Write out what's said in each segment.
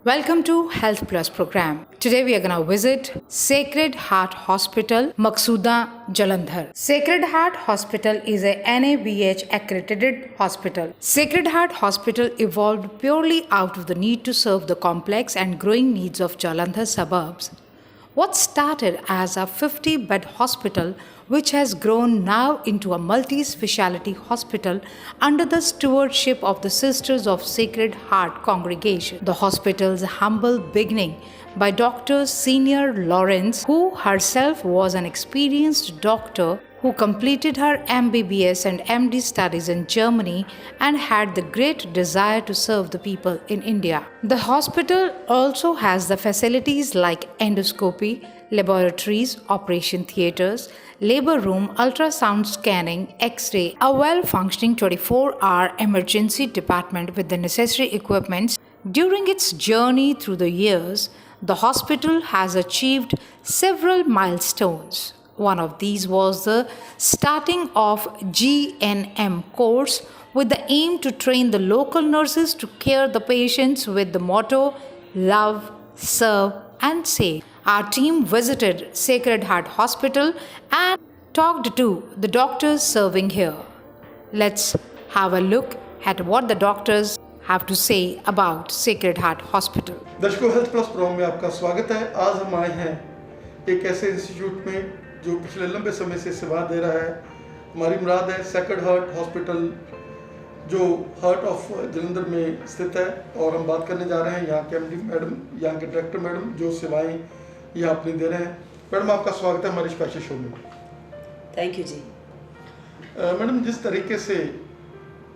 Welcome to Health Plus program. Today we are going to visit Sacred Heart Hospital, Maqsuda, Jalandhar. Sacred Heart Hospital is a NABH accredited hospital. Sacred Heart Hospital evolved purely out of the need to serve the complex and growing needs of Jalandhar suburbs. What started as a 50-bed hospital, which has grown now into a multi-speciality hospital under the stewardship of the Sisters of Sacred Heart Congregation. The hospital's humble beginning by Dr. Senior Lawrence, who herself was an experienced doctor who completed her MBBS and MD studies in Germany and had the great desire to serve the people in India. The hospital also has the facilities like endoscopy, laboratories, operation theaters, labor room, ultrasound scanning, X-ray, a well-functioning 24-hour emergency department with the necessary equipments. During its journey through the years, the hospital has achieved several milestones. One of these was the starting of GNM course with the aim to train the local nurses to care the patients with the motto love, serve and save. Our team visited Sacred Heart Hospital and talked to the doctors serving here. Let's have a look at what the doctors have to say about Sacred Heart Hospital. दर्शकों, health plus programme में आपका स्वागत है। आज हम आए हैं एक ऐसे इंस्टीट्यूट में जो पिछले लंबे समय से सेवा दे रहा है। हमारी मुराद है सेक्रेड हार्ट हॉस्पिटल, जो हार्ट ऑफ जलंधर में स्थित है, और हम बात करने जा रहे हैं यहाँ के एमडी मैडम, यहाँ के डायरेक्टर मैडम, जो सेवाएं यहाँ अपनी दे रहे हैं। मैडम, आपका स्वागत है हमारे स्पेशल शो में। Thank you ji. मैडम, जिस तरीके से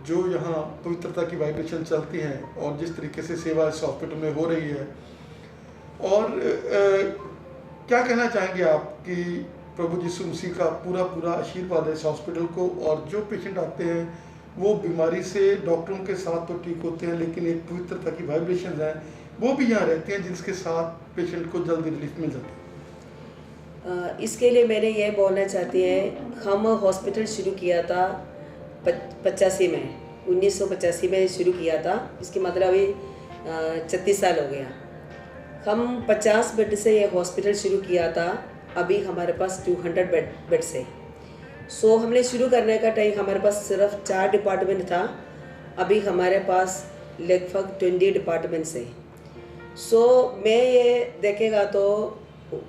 जो यहाँ पवित्रता की वाइब्रेशन चलती हैं और जिस तरीके से सेवा इस हॉस्पिटल में हो रही है, और क्या कहना चाहेंगे आप कि प्रभु यीशु मसीह का पूरा आशीर्वाद है इस हॉस्पिटल को, और जो पेशेंट आते हैं वो बीमारी से डॉक्टरों के साथ तो ठीक होते हैं, लेकिन एक पवित्रता की वाइब्रेशन है वो भी यहाँ रहती हैं, जिसके साथ पेशेंट को जल्दी रिलीफ मिल जाती है। इसके लिए मैंने ये बोलना चाहती है, हम हॉस्पिटल शुरू किया था 85 में, 1985 में शुरू किया था। इसकी मतलब अभी 36 साल हो गया। हम 50 बेड से ये हॉस्पिटल शुरू किया था, अभी हमारे पास 200 बेड्स है। सो हमने शुरू करने का टाइम हमारे पास सिर्फ 4 डिपार्टमेंट था, अभी हमारे पास लगभग 20 डिपार्टमेंट्स है। सो मैं ये देखेगा तो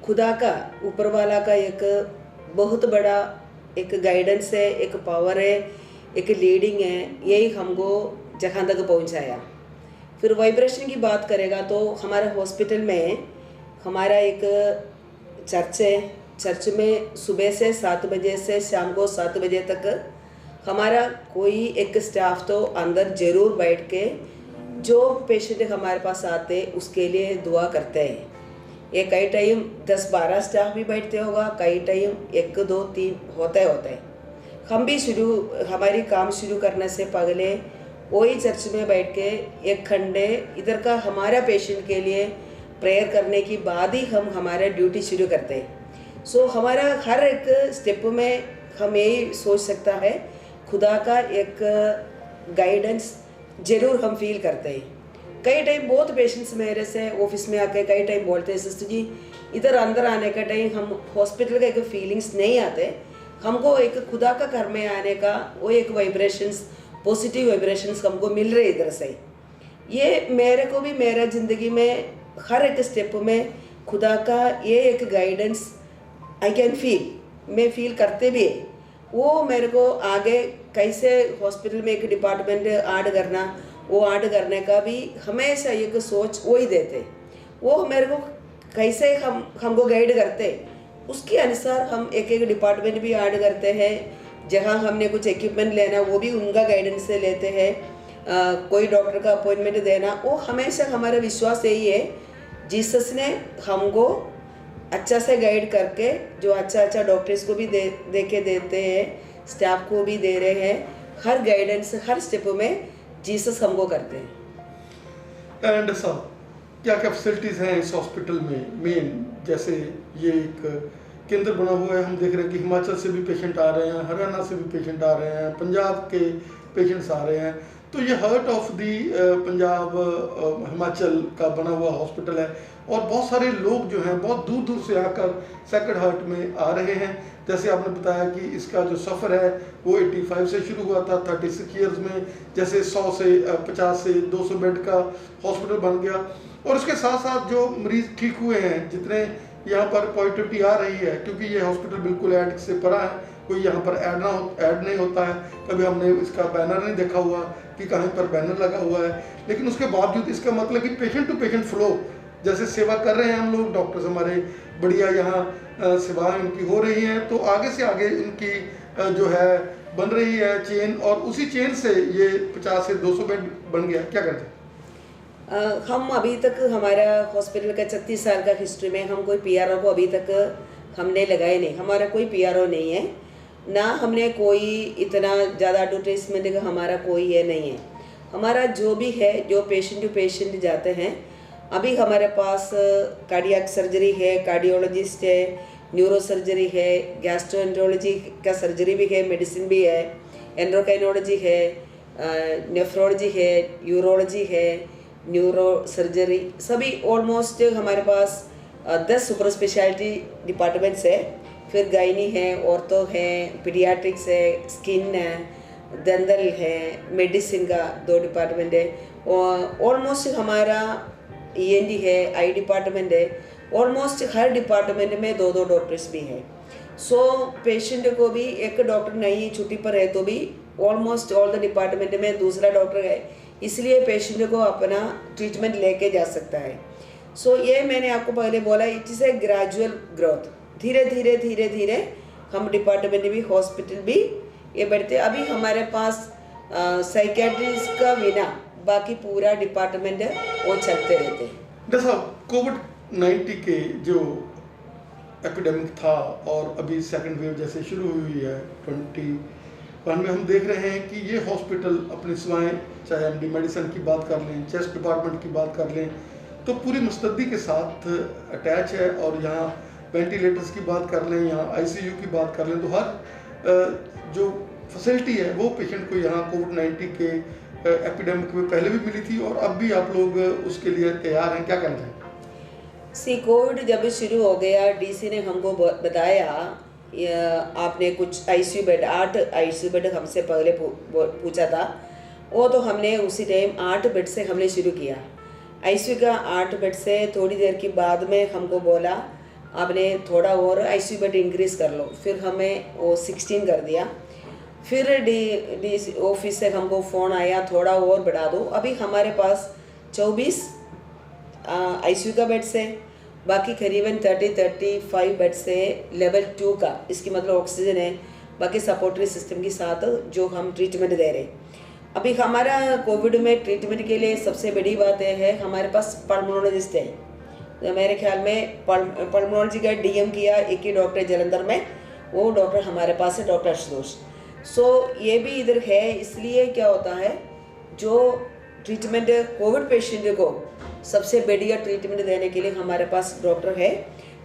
खुदा का, ऊपर वाला का एक बहुत बड़ा एक गाइडेंस है, एक पावर है, एक लीडिंग है, यही हमको जहाँ तक पहुँचाया। फिर वाइब्रेशन की बात करेगा तो हमारे हॉस्पिटल में हमारा एक चर्च है। चर्च में सुबह से 7 बजे से शाम को 7 बजे तक हमारा कोई एक स्टाफ तो अंदर ज़रूर बैठ के जो पेशेंट हमारे पास आते उसके लिए दुआ करते हैं। ये कई टाइम 10-12 स्टाफ भी बैठते होगा, कई टाइम 1, 2, 3 होते हैं। हम भी हमारी काम शुरू करने से पहले वही चर्च में बैठ के 1 घंटे इधर का हमारा पेशेंट के लिए प्रेयर करने के बाद ही हम हमारा ड्यूटी शुरू करते हैं। सो हमारा हर एक स्टेप में हम यही सोच सकता है, खुदा का एक गाइडेंस ज़रूर हम फील करते हैं। कई टाइम बहुत पेशेंट्स मेरे से ऑफिस में आके कई टाइम बोलते हैं, सिस्टर जी इधर अंदर आने का टाइम हम हॉस्पिटल का एक फीलिंग्स नहीं आते, हमको एक खुदा का घर में आने का वो एक वाइब्रेशंस, पॉजिटिव वाइब्रेशंस हमको मिल रहे इधर से। ये मेरे को भी मेरा ज़िंदगी में हर एक स्टेप में खुदा का ये एक गाइडेंस आई कैन फील, मैं फील करते भी है। वो मेरे को आगे कैसे हॉस्पिटल में एक डिपार्टमेंट ऐड करना, वो ऐड करने का भी हमेशा एक सोच वो ही देते, वो मेरे को कैसे हमको गाइड करते, उसके अनुसार हम एक डिपार्टमेंट भी ऐड करते हैं। जहाँ हमने कुछ इक्विपमेंट लेना वो भी उनका गाइडेंस से लेते हैं। कोई डॉक्टर का अपॉइंटमेंट देना, वो हमेशा हमारा विश्वास यही है, जीसस ने हमको अच्छा से गाइड करके जो अच्छा डॉक्टर्स को भी दे के देते हैं, स्टाफ को भी दे रहे हैं, हर गाइडेंस हर स्टेप में जीसस हमको करते हैं। एंड सर, क्या क्या फैसिलिटीज़ हैं इस हॉस्पिटल में? मेन जैसे ये एक केंद्र बना हुआ है, हम देख रहे हैं कि हिमाचल से भी पेशेंट आ रहे हैं, हरियाणा से भी पेशेंट आ रहे हैं, पंजाब के पेशेंट्स आ रहे हैं, तो ये heart of the Punjab Himachal का बना हुआ हॉस्पिटल है और बहुत सारे लोग जो हैं बहुत दूर दूर से आकर सेक्रेड हार्ट में आ रहे हैं। जैसे आपने बताया कि इसका जो सफ़र है वो 85 से शुरू हुआ था, 36 ईयर्स में जैसे 100 से 50 से 200 बेड का हॉस्पिटल बन गया। और उसके साथ साथ जो मरीज़ ठीक हुए हैं, जितने यहाँ पर पॉजिटिविटी आ रही है, क्योंकि ये हॉस्पिटल बिल्कुल ऐड से परा है, कोई यहाँ पर ऐड नहीं होता है, कभी हमने इसका बैनर नहीं देखा हुआ कि कहीं पर बैनर लगा हुआ है। लेकिन उसके बावजूद इसका मतलब कि पेशेंट टू पेशेंट फ्लो जैसे सेवा कर रहे हैं हम लोग, डॉक्टर्स हमारे बढ़िया यहाँ सेवाएं उनकी हो रही हैं, तो आगे से आगे उनकी जो है बन रही है चेन, और उसी चेन से ये 50 से 200 बेड बन गया। क्या करते हैं? हम अभी तक हमारा हॉस्पिटल का 36 साल का हिस्ट्री में हम कोई पीआरओ को अभी तक हमने लगाए नहीं। हमारा कोई पीआरओ नहीं है, ना हमने कोई इतना ज़्यादा एडवर्टाइजमेंट का हमारा कोई ये नहीं है। हमारा जो भी है, जो पेशेंट टू पेशेंट जाते हैं, अभी हमारे पास कार्डियक सर्जरी है, कार्डियोलॉजिस्ट है, न्यूरो सर्जरी है, गैस्ट्रोएंट्रोलॉजी का सर्जरी भी है, मेडिसिन भी है, एंड्रोक्राइनोलॉजी है, नेफ्रोलॉजी है, यूरोलॉजी है, न्यूरो सर्जरी, सभी ऑलमोस्ट हमारे पास 10 सुपर स्पेशलिटी डिपार्टमेंट्स है। फिर गायनी है, ऑर्थो है, पीडियाट्रिक्स है, स्किन है, दंदल है, मेडिसिन का 2 डिपार्टमेंट है, और ऑलमोस्ट हमारा ENT है, आई डिपार्टमेंट है। ऑलमोस्ट हर डिपार्टमेंट में 2-2 डॉक्टर्स भी हैं। सो पेशेंट को भी एक डॉक्टर नहीं छुट्टी पर है तो भी ऑलमोस्ट ऑल द डिपार्टमेंट में दूसरा डॉक्टर है, इसलिए पेशेंट को अपना ट्रीटमेंट लेके जा सकता है। सो ये मैंने आपको पहले बोला, it is a gradual growth, धीरे धीरे धीरे धीरे हम डिपार्टमेंट भी, हॉस्पिटल भी ये बढ़ते। अभी हमारे पास साइकेट्रिस्ट का बिना बाकी पूरा डिपार्टमेंट वो चलते रहते हैं। डॉक्टर साहब, कोविड-19 के जो एपिडेमिक था और अभी सेकंड वेव जैसे शुरू हुई है 21 में, हम देख रहे हैं कि ये हॉस्पिटल अपनी सेवाएं, चाहे एमडी मेडिसिन की बात कर लें, चेस्ट डिपार्टमेंट की बात कर लें, तो पूरी मुस्तैदी के साथ अटैच है। और यहाँ वेंटिलेटर्स की बात कर लें, यहाँ आईसीयू की बात कर लें, तो हर जो फैसिलिटी है वो पेशेंट को यहाँ कोविड-19 के एपिडेमिक में पहले भी मिली थी और अब भी आप लोग उसके लिए तैयार हैं। क्या कहना चाहेंगे? कोविड जब शुरू हो गया, डीसी ने हमको बताया आपने कुछ आईसीयू बेड, 8 आईसीयू बेड हमसे पहले पूछा था। वो तो हमने उसी टाइम 8 बेड से हमने शुरू किया। आईसीयू का 8 बेड से थोड़ी देर के बाद में हमको बोला आपने थोड़ा और आईसीयू बेड इंक्रीज़ कर लो। फिर हमें वो 16 कर दिया। फिर डी ऑफिस से हमको फ़ोन आया थोड़ा और बढ़ा दो। अभी हमारे पास 24 आईसीयू का बेड्स है, बाकी करीबन 30-35 बेड से लेवल 2 का, इसकी मतलब ऑक्सीजन है, बाकी सपोर्टरी सिस्टम के साथ जो हम ट्रीटमेंट दे रहे हैं। अभी हमारा कोविड में ट्रीटमेंट के लिए सबसे बड़ी बात यह है हमारे पास पल्मोनोलॉजिस्ट है। तो मेरे ख्याल में पल्मोनोलॉजी का डीएम किया एक ही डॉक्टर जलंधर में, वो डॉक्टर हमारे पास है, डॉक्टर आशुतोष। सो ये भी इधर है। इसलिए क्या होता है, जो ट्रीटमेंट कोविड पेशेंट को सबसे बढ़िया ट्रीटमेंट देने के लिए हमारे पास डॉक्टर है,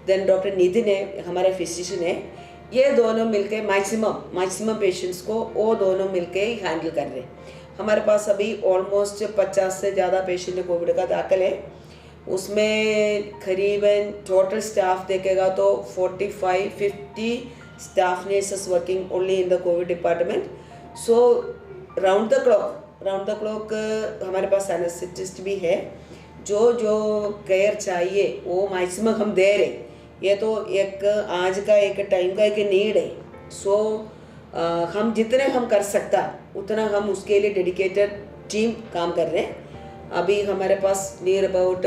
देन डॉक्टर नितिन है, हमारा फिजिशियन है। ये दोनों मिलके मैक्सिमम पेशेंट्स को वो दोनों मिलके ही हैंडल कर रहे हैं। हमारे पास अभी ऑलमोस्ट 50 से ज़्यादा पेशेंट कोविड का दाखिल है। उसमें करीबन टोटल स्टाफ देखेगा तो 45-50 staff nurses working only in the Covid department. So round the clock हमारे पास एनेस्थेटिस्ट भी है। जो केयर चाहिए वो मैक्सिमम हम दे रहे। ये तो एक आज का एक टाइम का एक नीड है। सो हम जितने हम कर सकता उतना हम उसके लिए डेडिकेटेड टीम काम कर रहे हैं। अभी हमारे पास नियर अबाउट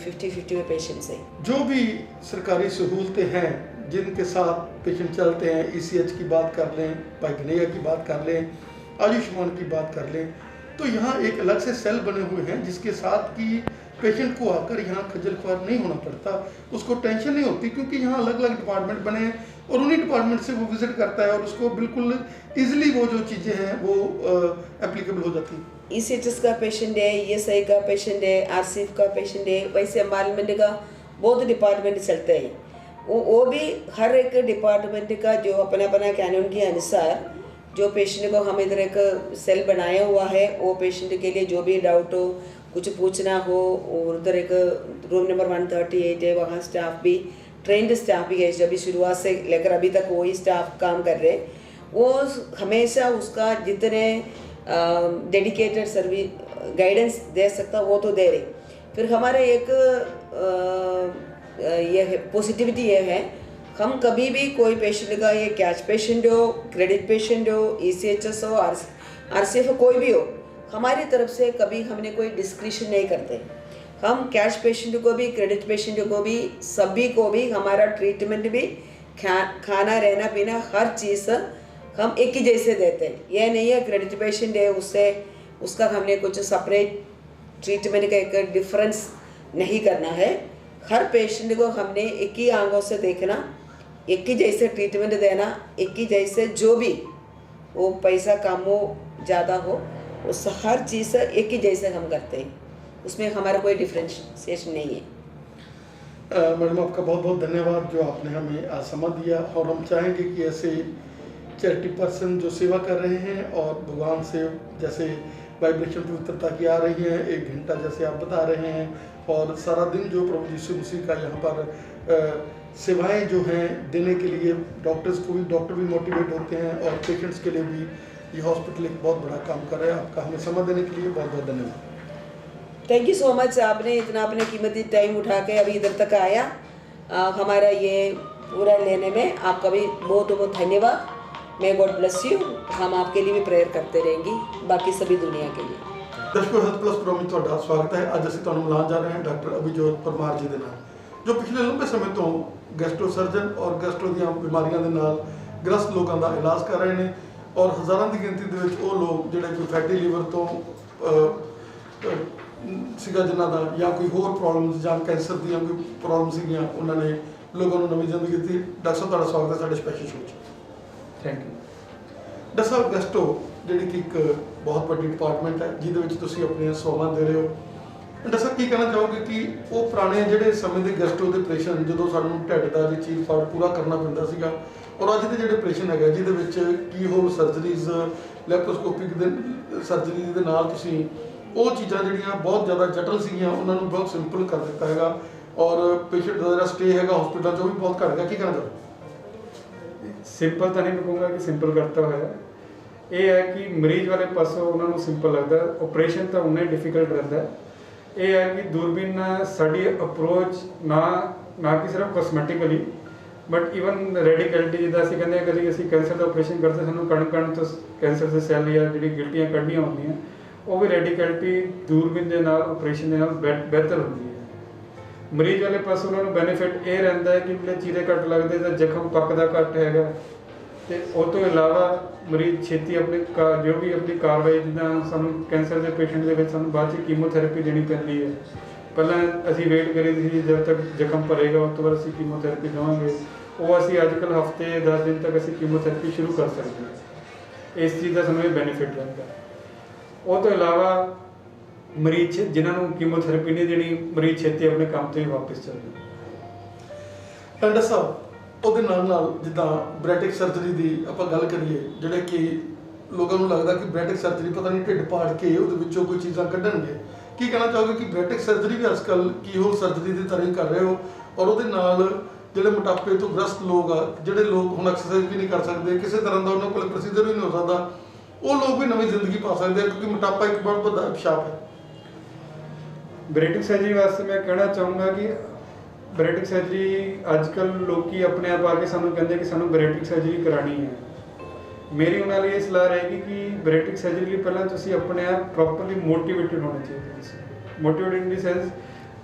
50-50 पेशेंट्स हैं। जो भी सरकारी सहूलतें हैं जिनके साथ पेशेंट चलते हैं, ECH की बात कर लें, पाइकनेया की बात कर लें, आयुष्मान की बात कर लें, तो यहाँ एक अलग से सेल बने हुए हैं जिसके साथ कि पेशेंट को आकर यहाँ खज्जल ख्वार नहीं होना पड़ता, उसको टेंशन नहीं होती, क्योंकि यहाँ अलग अलग डिपार्टमेंट बने हैं और उन्हीं डिपार्टमेंट से वो विजिट करता है और उसको बिल्कुल ईजिली वो जो चीज़ें हैं वो एप्लीकेबल हो जाती हैं। ECHS का पेशेंट है, ESI का पेशेंट है, RCF का पेशेंट है, वैसे एनवायरनमेंट का बहुत डिपार्टमेंट चलते हैं। वो भी हर एक डिपार्टमेंट का जो अपना अपना कानून के अनुसार जो पेशेंट को हम इधर एक सेल बनाया हुआ है, वो पेशेंट के लिए जो भी डाउट हो, कुछ पूछना हो, और उधर एक रूम नंबर 138 है, वहाँ स्टाफ भी ट्रेंड स्टाफ भी है, जब भी शुरुआत से लेकर अभी तक वही स्टाफ काम कर रहे हैं। वो हमेशा उसका जितने डेडिकेटेड सर्विस गाइडेंस दे सकता वो तो दे रहे। फिर हमारे एक ये है पॉजिटिविटी ये है, हम कभी भी कोई पेशेंट का, ये कैश पेशेंट हो, क्रेडिट पेशेंट हो, ECHS हो, RCF कोई भी हो, हमारी तरफ से कभी हमने कोई डिस्क्रिशन नहीं करते। हम कैश पेशेंट को भी, क्रेडिट पेशेंट को भी, सभी को भी हमारा ट्रीटमेंट भी, खाना रहना पीना हर चीज़ हम एक ही जैसे देते हैं। यह नहीं है क्रेडिट पेशेंट है उससे उसका हमने कुछ सेपरेट ट्रीटमेंट का एक डिफरेंस नहीं करना है। हर पेशेंट को हमने एक ही आंखों से देखना, एक ही जैसे ट्रीटमेंट देना, एक ही जैसे जो भी वो पैसा कम हो ज़्यादा हो उस हर चीज़ एक ही जैसे हम करते हैं, उसमें हमारा कोई डिफ्रेंशिएशन नहीं है। मैडम आपका बहुत बहुत धन्यवाद जो आपने हमें आज समय दिया, और हम चाहेंगे कि ऐसे चैरिटी पर्सन जो सेवा कर रहे हैं और भगवान से जैसे वाइब्रेशन पवित्रता की आ रही है, 1 घंटा जैसे आप बता रहे हैं, और सारा दिन जो प्रभु यीशु मसीह का यहाँ पर सेवाएं जो हैं देने के लिए डॉक्टर भी मोटिवेट होते हैं, और पेशेंट्स के लिए भी ये हॉस्पिटल एक बहुत बड़ा काम कर रहा है। आपका हमें समय देने के लिए बहुत बहुत धन्यवाद। थैंक यू सो मच, आपने इतना अपने कीमती टाइम उठा के अभी इधर तक आया, हमारा ये पूरा लेने में आपका भी बहुत बहुत धन्यवाद। मैं गॉड ब्लेस यू। हम आपके लिए भी प्रेयर करते रहेंगी, बाकी सभी दुनिया के लिए। दर्शकों, हेल्थ प्लस प्रो में ਤੁਹਾਡਾ ਸਵਾਗਤ ਹੈ। ਅੱਜ ਅਸੀਂ ਤੁਹਾਨੂੰ ਮਿਲਾਉਣ ਜਾ ਰਹੇ ਹਾਂ ਡਾਕਟਰ ਅਭਿਜੋਤ ਪਰਮਾਰ ਜੀ ਦੇ ਨਾਲ, ਜੋ ਪਿਛਲੇ ਲੰਬੇ ਸਮੇਂ ਤੋਂ ਗੈਸਟ੍ਰੋ ਸਰਜਨ ਔਰ ਗੈਸਟ੍ਰੋ ਦੀਆਂ ਬਿਮਾਰੀਆਂ ਦੇ ਨਾਲ ਗ੍ਰਸਤ ਲੋਕਾਂ ਦਾ ਇਲਾਜ ਕਰ ਰਹੇ ਨੇ, ਔਰ ਹਜ਼ਾਰਾਂ ਦੀ ਗਿਣਤੀ ਦੇ ਵਿੱਚ ਉਹ ਲੋਕ ਜਿਹੜੇ ਕੋਈ ਫੈਟੀ ਲੀਵਰ ਤੋਂ ਸੀਗਾ, ਜਿਨ੍ਹਾਂ ਦਾ ਜਾਂ ਕੋਈ ਹੋਰ ਪ੍ਰੋਬਲਮਸ ਜਾਂ ਕੈਂਸਰ ਦੀਆਂ ਕੋਈ ਪ੍ਰੋਬਲਮ ਸੀਗੀਆਂ, ਉਹਨਾਂ ਨੇ ਲੋਕਾਂ ਨੂੰ ਨਵੀਂ ਜ਼ਿੰਦਗੀ ਦਿੱਤੀ। ਡਾਕਟਰ ਸਾਹਿਬ, ਤੁਹਾਡਾ ਸਵਾਗਤ ਹੈ ਸਾਡੇ ਸਪੈਸ਼ਲ ਸ਼ੋਅ 'ਚ। Thank you. ਡਾਕਟਰ ਸਾਹਿਬ, ਗੈਸਟ੍ਰੋ ਜਿਹੜੀ ਕਿ ਇੱਕ ਬਹੁਤ ਵੱਡੀ ਡਿਪਾਰਟਮੈਂਟ ਹੈ ਜਿਹਦੇ ਵਿੱਚ ਤੁਸੀਂ ਆਪਣੀਆਂ ਸੇਵਾਵਾਂ ਦੇ ਰਹੇ ਹੋ। ਡਾਕਟਰ ਸਾਹਿਬ, ਕੀ ਕਹਿਣਾ ਚਾਹੋਗੇ ਕਿ ਉਹ ਪੁਰਾਣੇ ਜਿਹੜੇ ਸਮੇਂ ਦੇ ਗੈਸਟ੍ਰੋ ਦੇ ਆਪਰੇਸ਼ਨ, ਜਦੋਂ ਸਾਨੂੰ ਢਿੱਡ ਦਾ ਜੇ ਚੀਰ ਫਾੜ ਪੂਰਾ ਕਰਨਾ ਪੈਂਦਾ ਸੀਗਾ, ਔਰ ਅੱਜ ਦੇ ਜਿਹੜੇ ਆਪਰੇਸ਼ਨ ਹੈਗਾ ਜਿਹਦੇ ਵਿੱਚ ਕੀ ਹੋਲ ਸਰਜਰੀਜ਼, ਲੈਪਰੋਸਕੋਪਿਕ ਦੇ ਸਰਜਰੀ ਦੇ ਨਾਲ ਤੁਸੀਂ ਉਹ ਚੀਜ਼ਾਂ ਜਿਹੜੀਆਂ ਬਹੁਤ ਜ਼ਿਆਦਾ ਜਟਲ ਸੀਗੀਆਂ ਉਹਨਾਂ ਨੂੰ ਬਹੁਤ ਸਿੰਪਲ ਕਰ ਦਿੱਤਾ ਹੈਗਾ, ਔਰ ਪੇਸ਼ੈਂਟ ਦਾ ਜਿਹੜਾ ਸਟੇ ਹੈਗਾ ਹਸਪੀਟਲ 'ਚ ਉਹ ਵੀ ਬਹੁਤ ਘੱਟ ਗਿਆ। ਕੀ ਕਹਿਣਾ ਚਾਹੋਗੇ? ਸਿੰਪਲ ਤਾਂ ਨਹੀਂ ਮੈਂ ਕਹੂੰਗਾ ਕਿ ਸਿੰਪਲ ਕਰਤਾ ਹੋਇਆ, ਇਹ ਹੈ ਕਿ ਮਰੀਜ਼ ਵਾਲੇ ਪਾਸੋਂ ਉਹਨਾਂ ਨੂੰ ਸਿੰਪਲ ਲੱਗਦਾ, ਆਪਰੇਸ਼ਨ ਤਾਂ ਉਨਾ ਹੀ ਡਿਫਿਕਲਟ ਰਹਿੰਦਾ। ਇਹ ਹੈ ਕਿ ਦੂਰਬੀਨ ਸਾਡੀ ਅਪਰੋਚ ਨਾ ਕਿ ਸਿਰਫ ਕੋਸਮੈਟਿਕਲੀ ਬਟ ਈਵਨ ਰੈਡੀਕੈਲਿਟੀ, ਜਿੱਦਾਂ ਅਸੀਂ ਕਹਿੰਦੇ ਹਾਂ ਕਦੀ ਅਸੀਂ ਕੈਂਸਰ ਦਾ ਆਪਰੇਸ਼ਨ ਕਰਦੇ ਸਾਨੂੰ ਕਣ ਤੋਂ ਕੈਂਸਰ ਦੇ ਸੈੱਲ ਜਾਂ ਜਿਹੜੀ ਗਿਲਟੀਆਂ ਕੱਢਣੀਆਂ ਹੁੰਦੀਆਂ, ਉਹ ਵੀ ਰੈਡੀਕੈਲਿਟੀ ਦੂਰਬੀਨ ਦੇ ਨਾਲ ਆਪਰੇਸ਼ਨ ਦੇ ਨਾਲ ਬਿਹਤਰ ਹੁੰਦੀ ਹੈ। ਮਰੀਜ਼ ਵਾਲੇ ਪਾਸੋਂ ਉਹਨਾਂ ਨੂੰ ਬੈਨੀਫਿਟ ਇਹ ਰਹਿੰਦਾ ਹੈ ਕਿ ਜਿਹੜੇ ਚੀਰੇ ਘੱਟ ਲੱਗਦੇ ਤਾਂ ਜ਼ਖਮ ਪੱਕਦਾ ਘੱਟ ਹੈਗਾ, ਅਤੇ ਉਹ ਤੋਂ ਇਲਾਵਾ ਮਰੀਜ਼ ਛੇਤੀ ਆਪਣੀ ਜੋ ਵੀ ਆਪਣੀ ਕਾਰਵਾਈ, ਜਿੱਦਾਂ ਸਾਨੂੰ ਕੈਂਸਰ ਦੇ ਪੇਸ਼ੈਂਟ ਦੇ ਵਿੱਚ ਸਾਨੂੰ ਬਾਅਦ 'ਚ ਕੀਮੋਥੈਰੇਪੀ ਦੇਣੀ ਪੈਂਦੀ ਹੈ। ਪਹਿਲਾਂ ਅਸੀਂ ਵੇਟ ਕਰੀ ਸੀ ਜਦ ਤੱਕ ਜ਼ਖਮ ਭਰੇਗਾ, ਉਸ ਤੋਂ ਬਾਅਦ ਅਸੀਂ ਕੀਮੋਥੈਰੇਪੀ ਦੇਵਾਂਗੇ। ਉਹ ਅਸੀਂ ਅੱਜ ਕੱਲ੍ਹ ਹਫ਼ਤੇ 10 ਦਿਨ ਤੱਕ ਅਸੀਂ ਕੀਮੋਥੈਰੇਪੀ ਸ਼ੁਰੂ ਕਰ ਸਕਦੇ ਹਾਂ। ਇਸ ਚੀਜ਼ ਦਾ ਸਾਨੂੰ ਇਹ ਬੈਨੀਫਿਟ ਰਹਿੰਦਾ। ਉਹ ਤੋਂ ਇਲਾਵਾ ਮਰੀਜ਼ ਜਿਨ੍ਹਾਂ ਨੂੰ ਕੀਮੋਥੈਰੇਪੀ ਨਹੀਂ ਦੇਣੀ, ਮਰੀਜ਼ ਛੇਤੀ ਆਪਣੇ ਕੰਮ 'ਤੇ ਵਾਪਸ ਚੱਲ ਜਾਂਦੇ। ਡਾਕਟਰ ਸਾਹਿਬ, ਉਹਦੇ ਨਾਲ ਜਿੱਦਾਂ ਬ੍ਰੈਟਿਕ ਸਰਜਰੀ ਦੀ ਆਪਾਂ ਗੱਲ ਕਰੀਏ, ਜਿਹੜੇ ਕਿ ਲੋਕਾਂ ਨੂੰ ਲੱਗਦਾ ਕਿ ਬ੍ਰੈਟਿਕ ਸਰਜਰੀ ਪਤਾ ਨਹੀਂ ਢਿੱਡ ਪਾੜ ਕੇ ਉਹਦੇ ਵਿੱਚੋਂ ਕੋਈ ਚੀਜ਼ਾਂ ਕੱਢਣਗੇ, ਕੀ ਕਹਿਣਾ ਚਾਹੋਗੇ ਕਿ ਬ੍ਰੈਟਿਕ ਸਰਜਰੀ ਵੀ ਅੱਜ ਕੱਲ੍ਹ ਕੀ ਹੋਰ ਸਰਜਰੀ ਦੀ ਤਰ੍ਹਾਂ ਹੀ ਕਰ ਰਹੇ ਹੋ, ਔਰ ਉਹਦੇ ਨਾਲ ਜਿਹੜੇ ਮੋਟਾਪੇ ਤੋਂ ਗ੍ਰਸਤ ਲੋਕ ਆ, ਜਿਹੜੇ ਲੋਕ ਹੁਣ ਐਕਸਰਸਾਈਜ਼ ਵੀ ਨਹੀਂ ਕਰ ਸਕਦੇ, ਕਿਸੇ ਤਰ੍ਹਾਂ ਦਾ ਉਹਨਾਂ ਕੋਲ ਪ੍ਰੋਸੀਜਰ ਵੀ ਨਹੀਂ ਹੋ ਸਕਦਾ, ਉਹ ਲੋਕ ਵੀ ਨਵੀਂ ਜ਼ਿੰਦਗੀ ਪਾ ਸਕਦੇ ਆ, ਕਿਉਂਕਿ ਮੋਟਾਪਾ ਇੱਕ ਬਹੁਤ ਵੱਡਾ ਅਭਿਸ਼ਾਪ ਹੈ। ਬ੍ਰੈਟਿਕ ਸਰਜਰੀ ਵਾਸਤੇ ਮੈਂ ਕਹਿਣਾ ਚਾਹੂੰਗਾ ਕਿ ਬ੍ਰੈਟਿਕ ਸਰਜਰੀ ਅੱਜ ਕੱਲ੍ਹ ਲੋਕੀ ਆਪਣੇ ਆਪ ਆ ਕੇ ਸਾਨੂੰ ਕਹਿੰਦੇ ਕਿ ਸਾਨੂੰ ਬ੍ਰੈਟਿਕ ਸਰਜਰੀ ਕਰਾਉਣੀ ਹੈ। ਮੇਰੀ ਉਹਨਾਂ ਲਈ ਇਹ ਸਲਾਹ ਰਹੇਗੀ ਕਿ ਬ੍ਰੈਟਿਕ ਸਰਜਰੀ ਲਈ ਪਹਿਲਾਂ ਤੁਸੀਂ ਆਪਣੇ ਆਪ ਪ੍ਰੋਪਰਲੀ ਮੋਟੀਵੇਟਡ ਹੋਣੇ ਚਾਹੀਦੇ। ਮੋਟੀਵੇਟਡ ਇਨ ਦੀ ਸੈਂਸ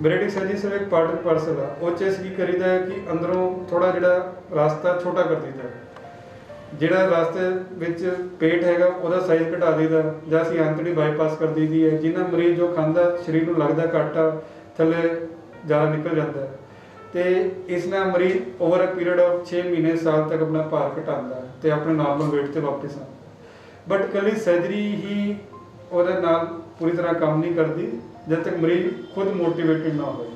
ਬ੍ਰੈਟਿਕ ਸਰਜਰੀ ਸਿਰਫ ਇੱਕ ਪਾਰਟ ਐਂਡ ਪਾਰਸਲ ਆ। ਉਹ 'ਚ ਅਸੀਂ ਕੀ ਕਰੀਦਾ ਹੈ ਕਿ ਅੰਦਰੋਂ ਥੋੜ੍ਹਾ ਜਿਹੜਾ ਰਸਤਾ ਛੋਟਾ ਕਰ ਦਿੱਤਾ, ਜਿਹੜਾ ਰਸਤੇ ਵਿੱਚ ਪੇਟ ਹੈਗਾ ਉਹਦਾ ਸਾਈਜ਼ ਘਟਾ ਦਈਦਾ, ਜਾਂ ਅਸੀਂ ਆਂਤੜੀ ਬਾਈਪਾਸ ਕਰ ਦਈਦੀ ਹੈ। ਜਿਨ੍ਹਾਂ ਮਰੀਜ਼ ਜੋ ਖਾਂਦਾ ਸਰੀਰ ਨੂੰ ਲੱਗਦਾ ਘੱਟ ਆ, ਥੱਲੇ ਜ਼ਿਆਦਾ ਨਿਕਲ ਜਾਂਦਾ, ਅਤੇ ਇਸ ਨਾਲ ਮਰੀਜ਼ ਓਵਰ ਅ ਪੀਰੀਅਡ ਆਫ 6 ਮਹੀਨੇ ਸਾਲ ਤੱਕ ਆਪਣਾ ਭਾਰ ਘਟਾਉਂਦਾ ਅਤੇ ਆਪਣੇ ਨਾਰਮਲ ਵੇਟ 'ਤੇ ਵਾਪਸ ਆਉਂਦਾ। ਬਟ ਇਕੱਲੀ ਸਰਜਰੀ ਹੀ ਉਹਦੇ ਨਾਲ ਪੂਰੀ ਤਰ੍ਹਾਂ ਕੰਮ ਨਹੀਂ ਕਰਦੀ ਜਦ ਤੱਕ ਮਰੀਜ਼ ਖੁਦ ਮੋਟੀਵੇਟਡ ਨਾ ਹੋਵੇ।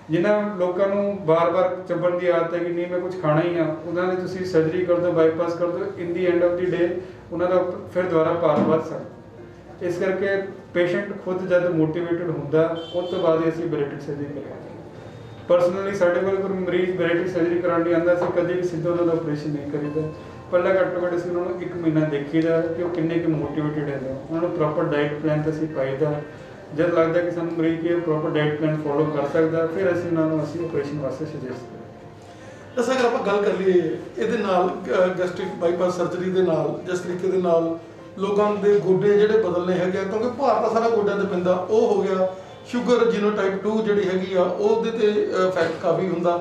ਜਿਨ੍ਹਾਂ ਲੋਕਾਂ ਨੂੰ ਬਾਰ-ਬਾਰ ਚੱਬਣ ਦੀ ਆਦਤ ਹੈ ਕਿ ਨਹੀਂ ਮੈਂ ਕੁਝ ਖਾਣਾ ਹੀ ਆ, ਉਹਨਾਂ ਨੇ ਤੁਸੀਂ ਸਰਜਰੀ ਕਰ ਦਿਓ, ਬਾਈਪਾਸ ਕਰ ਦਿਓ, ਇਨ ਦੀ ਐਂਡ ਆਫ ਦੀ ਡੇ ਉਹਨਾਂ ਦਾ ਫਿਰ ਦੁਬਾਰਾ ਭਾਰ ਵੱਧ ਸਕਦਾ। ਇਸ ਕਰਕੇ ਪੇਸ਼ੈਂਟ ਖੁਦ ਜਦ ਮੋਟੀਵੇਟਡ ਹੁੰਦਾ ਉਸ ਤੋਂ ਬਾਅਦ ਹੀ ਅਸੀਂ ਬੈਰੀਟ੍ਰਿਕ ਸਰਜਰੀ ਕਰਾਂਗੇ। ਪਰਸਨਲੀ ਸਾਡੇ ਕੋਲ ਕੋਈ ਮਰੀਜ਼ ਬੈਰੀਟ੍ਰਿਕ ਸਰਜਰੀ ਕਰਾਉਣ ਲਈ ਆਉਂਦਾ, ਅਸੀਂ ਕਦੇ ਵੀ ਸਿੱਧਾ ਉਹਨਾਂ ਦਾ ਆਪਰੇਸ਼ਨ ਨਹੀਂ ਕਰੀਦਾ। ਪਹਿਲਾਂ ਘੱਟੋ ਘੱਟ ਅਸੀਂ ਉਹਨਾਂ ਨੂੰ 1 ਮਹੀਨਾ ਦੇਖੀਦਾ ਕਿ ਉਹ ਕਿੰਨੇ ਕੁ ਮੋਟੀਵੇਟਡ ਹੈ, ਉਹਨਾਂ ਨੂੰ ਪ੍ਰੋਪਰ ਡਾਈਟ ਪਲਾਨ ਤਾਂ ਅਸੀਂ ਪਾਈਦਾ। ਜਦ ਲੱਗਦਾ ਕਿ ਸਾਨੂੰ ਮਰੀਜ਼ ਕਿ ਪ੍ਰੋਪਰ ਡਾਈਟ ਪਲਾਨ ਫੋਲੋ ਕਰ ਸਕਦਾ, ਫਿਰ ਅਸੀਂ ਉਹਨਾਂ ਨੂੰ ਆਪਰੇਸ਼ਨ ਵਾਸਤੇ ਸੁਜੈਸਟ ਕਰਾਂਗੇ। ਤਾਂ ਅਗਰ ਆਪਾਂ ਗੱਲ ਕਰ ਲਈਏ ਇਹਦੇ ਨਾਲ ਗੈਸਟ੍ਰਿਕ ਬਾਈਪਾਸ ਸਰਜਰੀ ਦੇ ਨਾਲ, ਜਿਸ ਤਰੀਕੇ ਦੇ ਨਾਲ ਲੋਕਾਂ ਦੇ ਗੋਡੇ ਜਿਹੜੇ ਬਦਲਨੇ ਹੈਗੇ ਆ, ਕਿਉਂਕਿ ਭਾਰ ਤਾਂ ਸਾਰਾ ਗੋਡਿਆਂ ਤੇ ਪੈਂਦਾ, ਉਹ ਹੋ ਗਿਆ। ਸ਼ੂਗਰ ਜੀਨੋਟਾਈਪ 2 ਜਿਹੜੀ ਹੈਗੀ ਆ ਉਹਦੇ ਤੇ ਇਫੈਕਟ ਕਾਫੀ ਹੁੰਦਾ।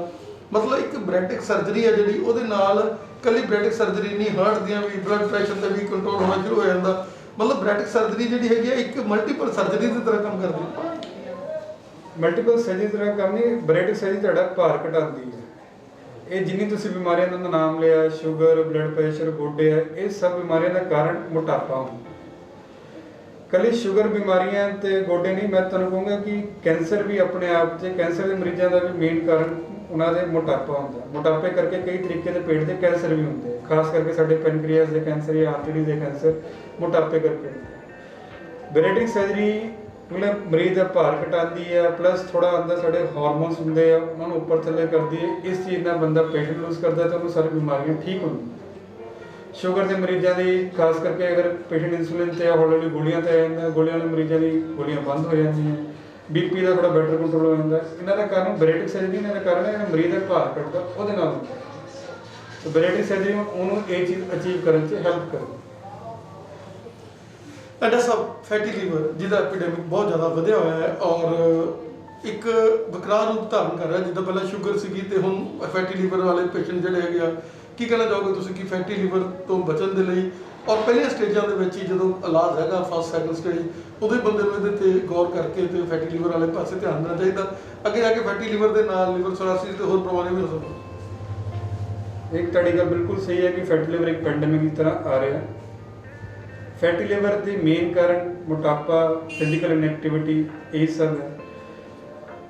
ਮਤਲਬ ਇੱਕ ਬਰੈਟਿਕ ਸਰਜਰੀ ਹੈ ਜਿਹੜੀ, ਉਹਦੇ ਨਾਲ ਕੱਲੀ ਬਰੈਟਿਕ ਸਰਜਰੀ ਨਹੀਂ, ਹਾਰਟ ਦੀਆਂ ਵੀ, ਬਲੱਡ ਪ੍ਰੈਸ਼ਰ ਤੇ ਵੀ ਕੰਟਰੋਲ ਹੋਣਾ ਸ਼ੁਰੂ ਹੋ ਜਾਂਦਾ। ਮਤਲਬ ਬਰੈਟਿਕ ਸਰਜਰੀ ਜਿਹੜੀ ਹੈਗੀ ਆ ਇੱਕ ਮਲਟੀਪਲ ਸਰਜਰੀ ਦੀ ਤਰ੍ਹਾਂ ਕੰਮ ਕਰਦੀ ਹੈ। ਮਲਟੀਪਲ ਸਰਜਰੀ ਦੀ ਤਰ੍ਹਾਂ ਕੰਮ ਨਹੀਂ, ਬਰੈਟਿਕ ਸਰਜਰੀ ਤੁਹਾਡਾ ਭਾਰ ਘਟਾਉਂਦੀ ਹੈ। ਇਹ ਜਿੰਨੀ ਤੁਸੀਂ ਬਿਮਾਰੀਆਂ ਦਾ ਨਾਮ ਲਿਆ, ਸ਼ੂਗਰ, ਬਲੱਡ ਪ੍ਰੈਸ਼ਰ, ਗੋਡੇ ਹੈ, ਇਹ ਸਭ ਬਿਮਾਰੀਆਂ ਦਾ ਕਾਰਨ ਮੋਟਾਪਾ ਹੁੰਦਾ। ਕੱਲੀ ਸ਼ੂਗਰ ਬਿਮਾਰੀਆਂ ਤੇ ਗੋਡੇ ਨਹੀਂ, ਮੈਂ ਤੁਹਾਨੂੰ ਕਹੂੰਗਾ ਕਿ ਕੈਂਸਰ ਵੀ ਆਪਣੇ ਆਪ 'ਚ, ਕੈਂਸਰ ਦੇ ਮਰੀਜ਼ਾਂ ਦਾ ਵੀ ਮੇਨ ਕਾਰਨ ਉਹਨਾਂ ਦੇ ਮੋਟਾਪਾ ਹੁੰਦਾ। ਮੋਟਾਪੇ ਕਰਕੇ ਕਈ ਤਰੀਕੇ ਦੇ ਪੇਟ ਦੇ ਕੈਂਸਰ ਵੀ ਹੁੰਦੇ, ਖਾਸ ਕਰਕੇ ਸਾਡੇ ਪੈਨਕ੍ਰੀਆਸ ਦੇ ਕੈਂਸਰ ਜਾਂ ਆਰਟਰੀ ਦੇ ਕੈਂਸਰ ਮੋਟਾਪੇ ਕਰਕੇ ਹੁੰਦੇ। ਬੈਰੀਟ੍ਰਿਕ ਸਰਜਰੀ ਮਤਲਬ ਮਰੀਜ਼ ਦਾ ਭਾਰ ਘਟਾਉਂਦੀ ਹੈ, ਪਲੱਸ ਥੋੜਾ ਅੰਦਰ ਸਾਡੇ ਹਾਰਮੋਨਸ ਹੁੰਦੇ ਆ ਉਹਨਾਂ ਨੂੰ ਉੱਪਰ ਥੱਲੇ ਕਰਦੀ ਹੈ। ਇਸ ਚੀਜ਼ ਨਾਲ ਬੰਦਾ ਪੇਸ਼ੈਂਟ ਲੂਜ਼ ਕਰਦਾ ਤਾਂ ਉਹਨੂੰ ਸਾਰੀ ਬਿਮਾਰੀਆਂ ਠੀਕ ਹੁੰਦੀਆਂ। ਸ਼ੂਗਰ ਦੇ ਮਰੀਜ਼ਾਂ ਦੀ ਖਾਸ ਕਰਕੇ ਅਗਰ ਪੇਸ਼ੈਂਟ ਇਨਸੂਲਿਨ ਤੇ ਹੌਲੀ ਹੌਲੀ ਗੋਲੀਆਂ ਤੇ ਆ ਜਾਂਦਾ, ਗੋਲੀਆਂ ਵਾਲੇ ਮਰੀਜ਼ਾਂ ਦੀ ਗੋਲੀਆਂ ਬੰਦ ਹੋ ਜਾਂਦੀਆਂ, ਬੀਪੀ ਦਾ ਥੋੜਾ ਬੈਟਰ ਕੰਟਰੋਲ ਹੋ ਜਾਂਦਾ। ਇਹਨਾਂ ਦਾ ਕਾਰਨ ਬੈਰੀਟ੍ਰਿਕ ਸਰਜਰੀ, ਇਹਨਾਂ ਦਾ ਕਾਰਨ ਹੈ ਮਰੀਜ਼ ਦਾ ਭਾਰ ਘਟਦਾ ਉਹਦੇ ਨਾਲ ਹੁੰਦਾ। ਤਾਂ ਬੈਰੀਟ੍ਰਿਕ ਸਰਜਰੀ ਉਹਨੂੰ ਇਹ ਚੀਜ਼ ਅਚੀਵ ਕਰਨ 'ਚ ਹੈਲਪ ਕਰਦੀ। ਡਾਕਟਰ ਸਾਹਿਬ, ਫੈਟੀ ਲੀਵਰ ਜਿਹਦਾ ਐਪੀਡੈਮਿਕ ਬਹੁਤ ਜ਼ਿਆਦਾ ਵਧਿਆ ਹੋਇਆ ਹੈ ਔਰ ਇੱਕ ਵਿਕਰਾਲ ਰੂਪ ਧਾਰਨ ਕਰ ਰਿਹਾ, ਜਿੱਦਾਂ ਪਹਿਲਾਂ ਸ਼ੂਗਰ ਸੀਗੀ ਤੇ ਹੁਣ ਫੈਟੀ ਲੀਵਰ ਵਾਲੇ ਪੇਸ਼ੈਂਟ ਜਿਹੜੇ ਹੈਗੇ ਆ, ਕੀ ਕਹਿਣਾ ਚਾਹੋਗੇ ਤੁਸੀਂ ਕਿ ਫੈਟੀ ਲੀਵਰ ਤੋਂ ਬਚਣ ਦੇ ਲਈ ਔਰ ਪਹਿਲੀਆਂ ਸਟੇਜਾਂ ਦੇ ਵਿੱਚ ਹੀ ਜਦੋਂ ਇਲਾਜ ਹੈਗਾ ਫਸਟ ਸੈਕੰਡ ਸਟੇਜ, ਉਦੋਂ ਹੀ ਬੰਦੇ ਨੂੰ ਇਹਦੇ ਤੇ ਗੌਰ ਕਰਕੇ ਤੇ ਫੈਟੀ ਲੀਵਰ ਵਾਲੇ ਪਾਸੇ ਧਿਆਨ ਦੇਣਾ ਚਾਹੀਦਾ, ਅੱਗੇ ਜਾ ਕੇ ਫੈਟੀ ਲੀਵਰ ਦੇ ਨਾਲ ਲੀਵਰ ਸੋਰਾਸਿਸ ਤੇ ਹੋਰ ਬਿਮਾਰੀਆਂ ਵੀ ਹੋ ਸਕਦੀਆਂ। ਇੱਕ ਤੁਹਾਡੀ ਗੱਲ ਬਿਲਕੁਲ ਸਹੀ ਹੈ ਕਿ ਫੈਟੀ ਲੀਵਰ ਇੱਕ ਪੈਂਡੇਮਿਕ ਦੀ ਤਰ੍ਹਾਂ ਆ ਰਿਹਾ। ਫੈਟੀ ਲੀਵਰ ਦੇ ਮੇਨ ਕਾਰਨ ਮੋਟਾਪਾ, ਫਿਜ਼ੀਕਲ ਇਨਐਕਟੀਵਿਟੀ, ਇਹ ਸਭ ਹੈ।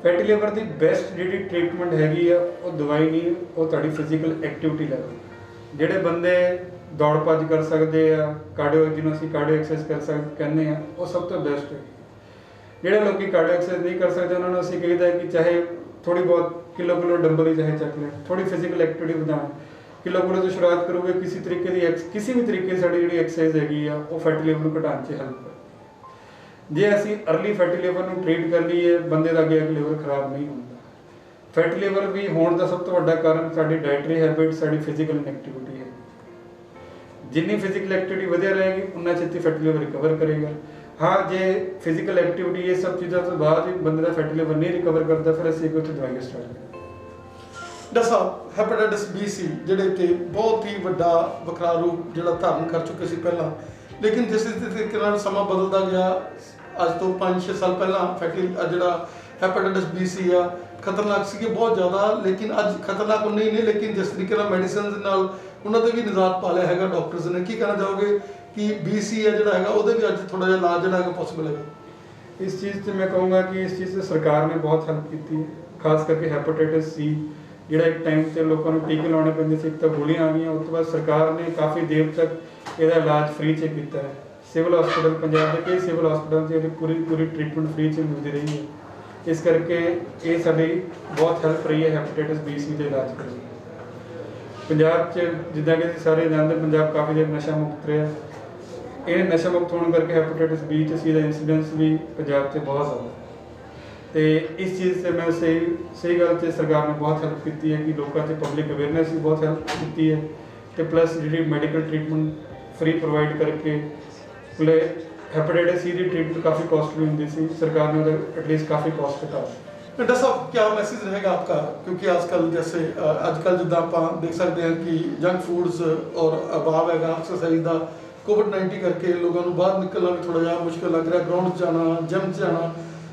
ਫੈਟੀ ਲੀਵਰ ਦੀ ਬੈਸਟ ਜਿਹੜੀ ਟ੍ਰੀਟਮੈਂਟ ਹੈਗੀ ਆ ਉਹ ਦਵਾਈ ਨਹੀਂ, ਉਹ ਤੁਹਾਡੀ ਫਿਜ਼ੀਕਲ ਐਕਟੀਵਿਟੀ ਲੈਵਲ। ਜਿਹੜੇ ਬੰਦੇ ਦੌੜ ਭੱਜ ਕਰ ਸਕਦੇ ਆ, ਕਾਰਡੀਓ ਜਿਹਨੂੰ ਅਸੀਂ ਕਾਰਡੀਓ ਐਕਸਰਸਾਈਜ਼ ਕਰ ਸਕਦੇ ਕਹਿੰਦੇ ਆ, ਉਹ ਸਭ ਤੋਂ ਬੈਸਟ ਹੈ। ਜਿਹੜੇ ਲੋਕੀ ਕਾਰਡੀਓ ਐਕਸਰਸਾਈਜ਼ ਨਹੀਂ ਕਰ ਸਕਦੇ ਉਹਨਾਂ ਨੂੰ ਅਸੀਂ ਕਹੀਦਾ ਕਿ ਚਾਹੇ ਥੋੜੀ ਬਹੁਤ ਕਿਲੋ ਡੰਬਲ ਹੀ ਚਾਹੇ ਚੱਕ ਲੈਣ, ਥੋੜੀ ਫਿਜ਼ੀਕਲ ਐਕਟੀਵਿਟੀ ਵਧਾਉਣ। ਕਿਲੋ ਤੋਂ ਸ਼ੁਰੂਆਤ ਕਰੋਗੇ, ਕਿਸੇ ਤਰੀਕੇ ਦੀ ਕਿਸੇ ਵੀ ਤਰੀਕੇ ਸਾਡੀ ਜਿਹੜੀ ਐਕਸਰਸਾਈਜ਼ ਹੈਗੀ ਆ ਉਹ ਫੈਟੀ ਲੀਵਰ ਨੂੰ ਘਟਾਉਣ 'ਚ ਹੈਲਪ ਕਰਦੀ। ਜੇ ਅਸੀਂ ਅਰਲੀ ਫੈਟੀ ਲੀਵਰ ਨੂੰ ਟ੍ਰੀਟ ਕਰ ਲਈਏ, ਬੰਦੇ ਦਾ ਅੱਗੇ ਲੀਵਰ ਖਰਾਬ ਨਹੀਂ ਹੁੰਦਾ। ਫੈਟੀ ਲੀਵਰ ਵੀ ਹੋਣ ਦਾ ਸਭ ਤੋਂ ਵੱਡਾ ਕਾਰਨ ਸਾਡੀ ਡਾਈਟਰੀ ਹੈਬਿਟ, ਸਾਡੀ ਫਿਜ਼ੀਕਲ ਇਨਐਕਟੀਵਿਟੀ ਹੈ। ਜਿੰਨੀ ਫਿਜ਼ੀਕਲ ਐਕਟੀਵਿਟੀ ਵਧਿਆ ਰਹੇਗੀ ਉਨਾ ਛੇਤੀ ਫੈਟੀ ਲੀਵਰ ਰਿਕਵਰ ਕਰੇਗਾ। ਹਾਂ, ਜੇ ਫਿਜ਼ੀਕਲ ਐਕਟੀਵਿਟੀ ਇਹ ਸਭ ਚੀਜ਼ਾਂ ਤੋਂ ਬਾਅਦ ਹੀ ਬੰਦੇ ਦਾ ਫੈਟੀ ਲੀਵਰ ਨਹੀਂ ਰਿਕਵਰ ਕਰਦਾ, ਫਿਰ ਅਸੀਂ ਕੁਝ ਦਵਾਈਆਂ ਸਟਾਰਟ ਕਰਾਂਗੇ। ਡਾਕਟਰ ਸਾਹਿਬ, ਹੈਪੇਟਾਈਟਿਸ ਬੀ ਸੀ ਜਿਹੜੇ ਕਿ ਬਹੁਤ ਹੀ ਵੱਡਾ ਵੱਖਰਾ ਰੂਪ ਜਿਹੜਾ ਧਾਰਨ ਕਰ ਚੁੱਕੇ ਸੀ ਪਹਿਲਾਂ, ਲੇਕਿਨ ਜਿਸ ਤਰੀਕੇ ਨਾਲ ਸਮਾਂ ਬਦਲਦਾ ਗਿਆ, ਅੱਜ ਤੋਂ 5-6 ਸਾਲ ਪਹਿਲਾਂ ਜਿਹੜਾ ਹੈਪੇਟਾਈਟਿਸ ਬੀ ਸੀ ਆ ਖਤਰਨਾਕ ਸੀਗੇ ਬਹੁਤ ਜ਼ਿਆਦਾ, ਲੇਕਿਨ ਅੱਜ ਖਤਰਨਾਕ ਉਨੇ ਹੀ ਨਹੀਂ, ਲੇਕਿਨ ਜਿਸ ਤਰੀਕੇ ਨਾਲ ਮੈਡੀਸਿਨ ਦੇ ਨਾਲ ਉਹਨਾਂ ਤੇ ਵੀ ਨਿਜਾਤ ਪਾ ਲਿਆ ਹੈਗਾ ਡਾਕਟਰਸ ਨੇ, ਕੀ ਕਹਿਣਾ ਚਾਹੋਗੇ ਕਿ ਬੀ ਸੀ ਹੈ ਜਿਹੜਾ ਹੈਗਾ ਉਹਦੇ ਵੀ ਅੱਜ ਥੋੜਾ ਜਿਹਾ ਇਲਾਜ ਜਿਹੜਾ ਹੈਗਾ ਪੋਸੀਬਲ ਹੈਗਾ? ਇਸ ਚੀਜ਼ 'ਤੇ ਮੈਂ ਕਹੂੰਗਾ ਕਿ ਇਸ ਚੀਜ਼ 'ਤੇ ਸਰਕਾਰ ਨੇ ਬਹੁਤ ਹੈਲਪ ਕੀਤੀ ਹੈ, ਖਾਸ ਕਰਕੇ ਹੈਪੇਟਾਈਟਿਸ ਸੀ ਜਿਹੜਾ ਇੱਕ ਟਾਈਮ 'ਤੇ ਲੋਕਾਂ ਨੂੰ ਟੀਕੇ ਲਾਉਣੇ ਪੈਂਦੇ ਸੀ, ਇੱਕ ਤਾਂ ਗੋਲੀਆਂ ਆ ਗਈਆਂ, ਉਸ ਤੋਂ ਬਾਅਦ ਸਰਕਾਰ ਨੇ ਕਾਫੀ ਦੇਰ ਤੱਕ ਇਹਦਾ ਇਲਾਜ ਫ੍ਰੀ 'ਚ ਕੀਤਾ ਹੈ। ਸਿਵਲ ਹਸਪੀਟਲ ਪੰਜਾਬ ਦੇ ਕਈ ਸਿਵਲ ਹਸਪੀਟਲ 'ਚ ਇਹਦੀ ਪੂਰੀ ਟ੍ਰੀਟਮੈਂਟ ਫ੍ਰੀ 'ਚ ਮਿਲਦੀ ਰਹੀ ਹੈ। ਇਸ ਕਰਕੇ ਇਹ ਸਾਡੀ ਬਹੁਤ ਹੈਲਪ ਰਹੀ ਹੈ ਹੈਪੇਟਾਈਟਿਸ ਬੀ ਸੀ ਦੇ ਇਲਾਜ ਕਰਨ। ਪੰਜਾਬ 'ਚ ਜਿੱਦਾਂ ਕਿ ਸਾਰੇ ਜਾਣਦੇ, ਪੰਜਾਬ ਕਾਫੀ ਦੇਰ ਨਸ਼ਾ ਮੁਕਤ ਰਿਹਾ। ਇਹ ਨਸ਼ਾ ਮੁਕਤ ਹੋਣ ਕਰਕੇ ਹੈਪੇਟਾਈਟਿਸ ਬੀ 'ਚ ਸੀ ਦਾ ਇੰਸੀਡੈਂਸ ਵੀ ਪੰਜਾਬ 'ਚ ਬਹੁਤ ਜ਼ਿਆਦਾ। ਤੇ ਇਸ ਚੀਜ਼ 'ਤੇ ਮੈਂ ਸਹੀ ਗੱਲ 'ਤੇ ਸਰਕਾਰ ਨੇ ਬਹੁਤ ਹੈਲਪ ਕੀਤੀ ਹੈ ਕਿ ਲੋਕਾਂ 'ਚ ਪਬਲਿਕ ਅਵੇਅਰਨੈਸ ਵੀ ਬਹੁਤ ਹੈਲਪ ਕੀਤੀ ਹੈ, ਅਤੇ ਪਲੱਸ ਜਿਹੜੀ ਮੈਡੀਕਲ ਟ੍ਰੀਟਮੈਂਟ ਫ੍ਰੀ ਪ੍ਰੋਵਾਈਡ ਕਰਕੇ ਪਲੇ हेपेटाइटिस सी की ट्रीटमेंट काफ़ी कॉस्टली होती थी, सरकार ने एटलीस्ट काफ़ी कॉस्ट घटा। डॉक्टर साहब, क्या मैसेज रहेगा आपका, क्योंकि आजकल जैसे आजकल जिदा आप देख सकते हैं कि जंक फूड्स और अभाव है एक्सरसाइज का, कोविड-19 करके लोगों को बाहर निकलना भी थोड़ा जहा मुश्किल लग रहा, ग्राउंड जाना, जिम जाना,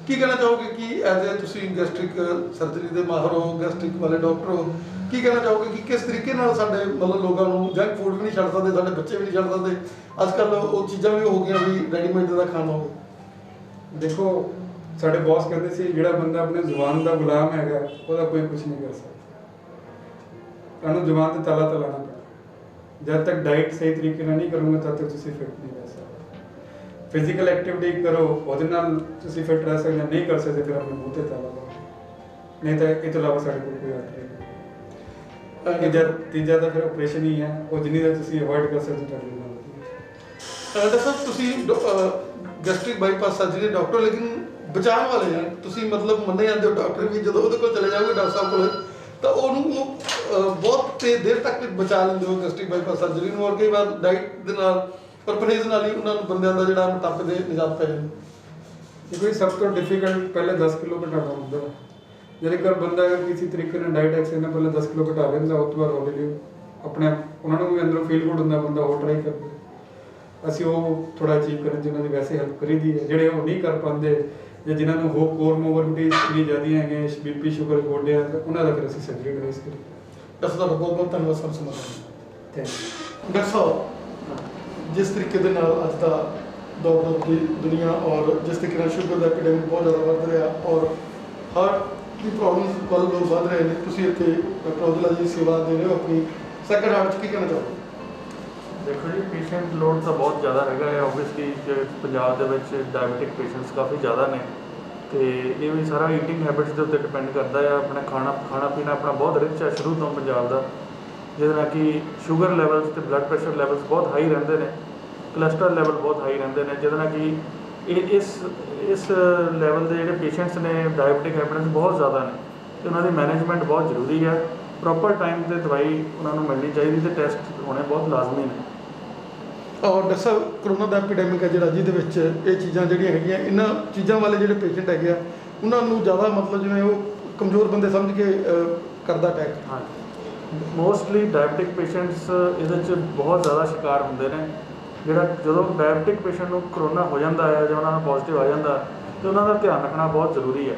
की कहना चाहोगे कि एज ए तुम गैस्ट्रिक सर्जरी के माहर हो, गैस्ट्रिक वाले डॉक्टर हो, की कहना चाहोगे कि किस तरीके साडे मतलब लोगों को जंक फूड भी नहीं छड़ सकते, साडे बच्चे भी नहीं छड़ सकते, अजकल वो चीज़ां भी हो गई भी रेडीमेड का खाना हो। देखो, साडे बॉस कहते सी जिहड़ा बंदा अपने जुबान का गुलाम हैगा, ओहदा कोई कुछ नहीं कर सकता, उन्होंने जुबान ते ताला लाना पैंदा। जब तक डाइट सही तरीके ਨਾਲ ਨਹੀਂ ਕਰੋਗੇ ਤਦ ਤੱਕ ਤੁਸੀਂ ਫਿਟ ਨਹੀਂ ਰਹਿ ਸਕਦੇ। ਫਿਜ਼ੀਕਲ ਐਕਟੀਵਿਟੀ ਕਰੋ, ਉਹਦੇ ਨਾਲ ਤੁਸੀਂ ਫਿਟ ਰਹਿ ਸਕਦੇ, ਨਹੀਂ ਕਰ ਸਕਦੇ ਫਿਰ ਆਪਣੇ ਮੂੰਹ ਤੇ ਤਾਲਾ ਲਾਓ, ਨਹੀਂ ਤਾਂ ਇਹ ਤੋਂ ਇਲਾਵਾ ਸਾਡੇ ਕੋਲ ਕੋਈ ਆਟ ਨਹੀਂ। ਤੀਜਾ ਤਾਂ ਫਿਰ ਆਪਰੇਸ਼ਨ ਹੀ ਹੈ, ਉਹ ਜਿੰਨੀ ਦੇਰ ਤੁਸੀਂ ਅਵੋਇਡ ਕਰ ਸਕਦੇ ਤੁਹਾਡੇ ਨਾਲ। ਡਾਕਟਰ ਸਾਹਿਬ ਤੁਸੀਂ ਗੈਸਟ੍ਰਿਕ ਬਾਈਪਾਸ ਸਰਜਰੀ ਡਾਕਟਰ, ਲੇਕਿਨ ਬਚਾਉਣ ਵਾਲੇ ਆ ਤੁਸੀਂ, ਮਤਲਬ ਮੰਨੇ ਜਾਂਦੇ ਹੋ ਡਾਕਟਰ ਵੀ ਜਦੋਂ ਉਹਦੇ ਕੋਲ ਚਲੇ ਜਾਓਗੇ ਡਾਕਟਰ ਸਾਹਿਬ ਕੋਲ ਤਾਂ ਉਹਨੂੰ ਬਹੁਤ ਦੇਰ ਤੱਕ ਬਚਾ ਲੈਂਦੇ ਹੋ ਗੈਸਟ੍ਰਿਕ ਬਾਈਪਾਸ ਸਰਜਰੀ ਨੂੰ, ਔਰ ਕਈ ਵਾਰ ਡਾਈਟ ਦੇ ਨਾਲ ਔਰ ਪਰਹੇਜ਼ ਨਾਲ ਹੀ ਉਹਨਾਂ ਨੂੰ ਬੰਦਿਆਂ ਦਾ ਜਿਹੜਾ ਮੋਟਾਪੇ ਦੇ ਨਿਜਾਤ ਪੈ ਜਾਂਦੀ। ਦੇਖੋ ਸਭ ਤੋਂ ਡਿਫਿਕਲਟ ਪਹਿਲੇ 10 ਕਿਲੋ ਘਟਾਉਣਾ ਹੁੰਦਾ। ਜੇਕਰ ਬੰਦਾ ਅਗਰ ਕਿਸੇ ਤਰੀਕੇ ਨਾਲ ਡਾਈਟ ਐਕਸਰਸਾਈਜ਼ ਨਾਲ ਪਹਿਲੇ 10 ਕਿਲੋ ਘਟਾ ਲੈਂਦਾ, ਉਸ ਤੋਂ ਬਾਅਦ ਹੌਲੀ ਆਪਣੇ ਉਹਨਾਂ ਨੂੰ ਵੀ ਅੰਦਰੋਂ ਫੀਲ ਗੁੱਡ ਹੁੰਦਾ, ਬੰਦਾ ਉਹ ਟਰਾਈ ਕਰਦੇ। ਅਸੀਂ ਉਹ ਥੋੜਾ ਅਚੀਵ ਕਰਨ 'ਚ ਉਹਨਾਂ ਦੀ ਵੈਸੇ ਹੈਲਪ ਕਰੀਦੀ ਹੈ। ਜਿਹੜੇ ਉਹ ਨਹੀਂ ਕਰ ਪਾਉਂਦੇ ਜਾਂ ਜਿਨ੍ਹਾਂ ਨੂੰ ਹੋ ਕੋਰਮੋਬਿਲਿਟੀਜ਼ ਇੰਨੀ ਜ਼ਿਆਦੀਆਂ ਹੈਗੀਆਂ, BP ਸ਼ੂਗਰ ਗੋਡਿਆਂ, ਉਹਨਾਂ ਦਾ ਫਿਰ ਅਸੀਂ ਸਰਜਰੀ ਐਡਵਾਈਸ ਕਰੀ। ਡਾਕਟਰ ਸਾਹਿਬ ਬਹੁਤ ਬਹੁਤ ਧੰਨਵਾਦ ਸਰ ਸਮਾਂ। Thank you. ਡਾਕਟਰ ਸਾਹਿਬ ਜਿਸ ਤਰੀਕੇ ਦੇ ਨਾਲ ਅੱਜ ਦਾ ਦੌਰ ਦੀ ਦੁਨੀਆ ਔਰ ਜਿਸ ਤਰੀਕੇ ਨਾਲ ਸ਼ੂਗਰ ਦਾ ਐਪੀਡੈਮਿਕ ਬਹੁਤ ਜ਼ਿਆਦਾ ਵੱਧ ਰਿਹਾ ਔਰ ਹਾਰਟ ਦੀ ਪ੍ਰੋਬਲਮਸ ਵੱਲ ਲੋਕ ਵੱਧ ਰਹੇ ਨੇ, ਤੁਸੀਂ ਇੱਥੇ ਡਾਕਟਰ ਔਜਲਾ ਜੀ ਸੇਵਾ ਦੇ ਰਹੇ ਹੋ ਆਪਣੀ, ਸੈਕੰਡ ਹਾਰਟ 'ਚ ਕੀ ਕਹਿਣਾ ਚਾਹੋਗੇ? ਦੇਖੋ ਜੀ, ਪੇਸ਼ੈਂਟ ਲੋਡ ਤਾਂ ਬਹੁਤ ਜ਼ਿਆਦਾ ਹੈਗਾ ਹੈ। ਓਬਵੀਅਸਲੀ ਪੰਜਾਬ ਦੇ ਵਿੱਚ ਡਾਇਬਟਿਕ ਪੇਸ਼ੈਂਟਸ ਕਾਫੀ ਜ਼ਿਆਦਾ ਨੇ, ਅਤੇ ਇਹ ਵੀ ਸਾਰਾ ਈਟਿੰਗ ਹੈਬਿਟਸ ਦੇ ਉੱਤੇ ਡਿਪੈਂਡ ਕਰਦਾ ਹੈ। ਆਪਣਾ ਖਾਣਾ ਪੀਣਾ ਆਪਣਾ ਬਹੁਤ ਰਿਚ ਹੈ ਸ਼ੁਰੂ ਤੋਂ ਪੰਜਾਬ ਦਾ, ਜਿਹਦੇ ਨਾਲ ਕਿ ਸ਼ੂਗਰ ਲੈਵਲਸ ਅਤੇ ਬਲੱਡ ਪ੍ਰੈਸ਼ਰ ਲੈਵਲਸ ਬਹੁਤ ਹਾਈ ਰਹਿੰਦੇ ਨੇ, ਕੋਲੈਸਟਰੋਲ ਲੈਵਲ ਬਹੁਤ ਹਾਈ ਰਹਿੰਦੇ ਨੇ, ਜਿਹਦੇ ਨਾਲ ਕਿ ਇਸ ਲੈਵਲ ਦੇ ਜਿਹੜੇ ਪੇਸ਼ੈਂਟਸ ਨੇ ਡਾਇਬਟਿਕ ਹੈਬਿਟਸ ਬਹੁਤ ਜ਼ਿਆਦਾ ਨੇ, ਅਤੇ ਉਹਨਾਂ ਦੀ ਮੈਨੇਜਮੈਂਟ ਬਹੁਤ ਜ਼ਰੂਰੀ ਹੈ। ਪ੍ਰੋਪਰ ਟਾਈਮ 'ਤੇ ਦਵਾਈ ਉਹਨਾਂ ਨੂੰ ਮਿਲਣੀ ਚਾਹੀਦੀ ਅਤੇ ਟੈਸਟ ਹੋਣੇ ਬਹੁਤ ਲਾਜ਼ਮੀ ਨੇ। ਔਰ ਡਾਕਟਰ ਸਾਹਿਬ ਕਰੋਨਾ ਦਾ ਐਪੀਡੈਮਿਕ ਹੈ ਜਿਹੜਾ, ਜਿਹਦੇ ਵਿੱਚ ਇਹ ਚੀਜ਼ਾਂ ਜਿਹੜੀਆਂ ਹੈਗੀਆਂ, ਇਹਨਾਂ ਚੀਜ਼ਾਂ ਵਾਲੇ ਜਿਹੜੇ ਪੇਸ਼ੈਂਟ ਹੈਗੇ ਆ ਉਹਨਾਂ ਨੂੰ ਜ਼ਿਆਦਾ ਮਤਲਬ ਜਿਵੇਂ ਉਹ ਕਮਜ਼ੋਰ ਬੰਦੇ ਸਮਝ ਕੇ ਕਰਦਾ ਅਟੈਕ। ਹਾਂ, ਮੋਸਟਲੀ ਡਾਇਬਟਿਕ ਪੇਸ਼ੈਂਟਸ ਇਹਦੇ 'ਚ ਬਹੁਤ ਜ਼ਿਆਦਾ ਸ਼ਿਕਾਰ ਹੁੰਦੇ ਨੇ। ਜਿਹੜਾ ਜਦੋਂ ਡਾਇਬਟਿਕ ਪੇਸ਼ੈਂਟ ਨੂੰ ਕਰੋਨਾ ਹੋ ਜਾਂਦਾ ਹੈ ਜਾਂ ਉਹਨਾਂ ਨੂੰ ਪੋਜ਼ੀਟਿਵ ਆ ਜਾਂਦਾ, ਤਾਂ ਉਹਨਾਂ ਦਾ ਧਿਆਨ ਰੱਖਣਾ ਬਹੁਤ ਜ਼ਰੂਰੀ ਹੈ।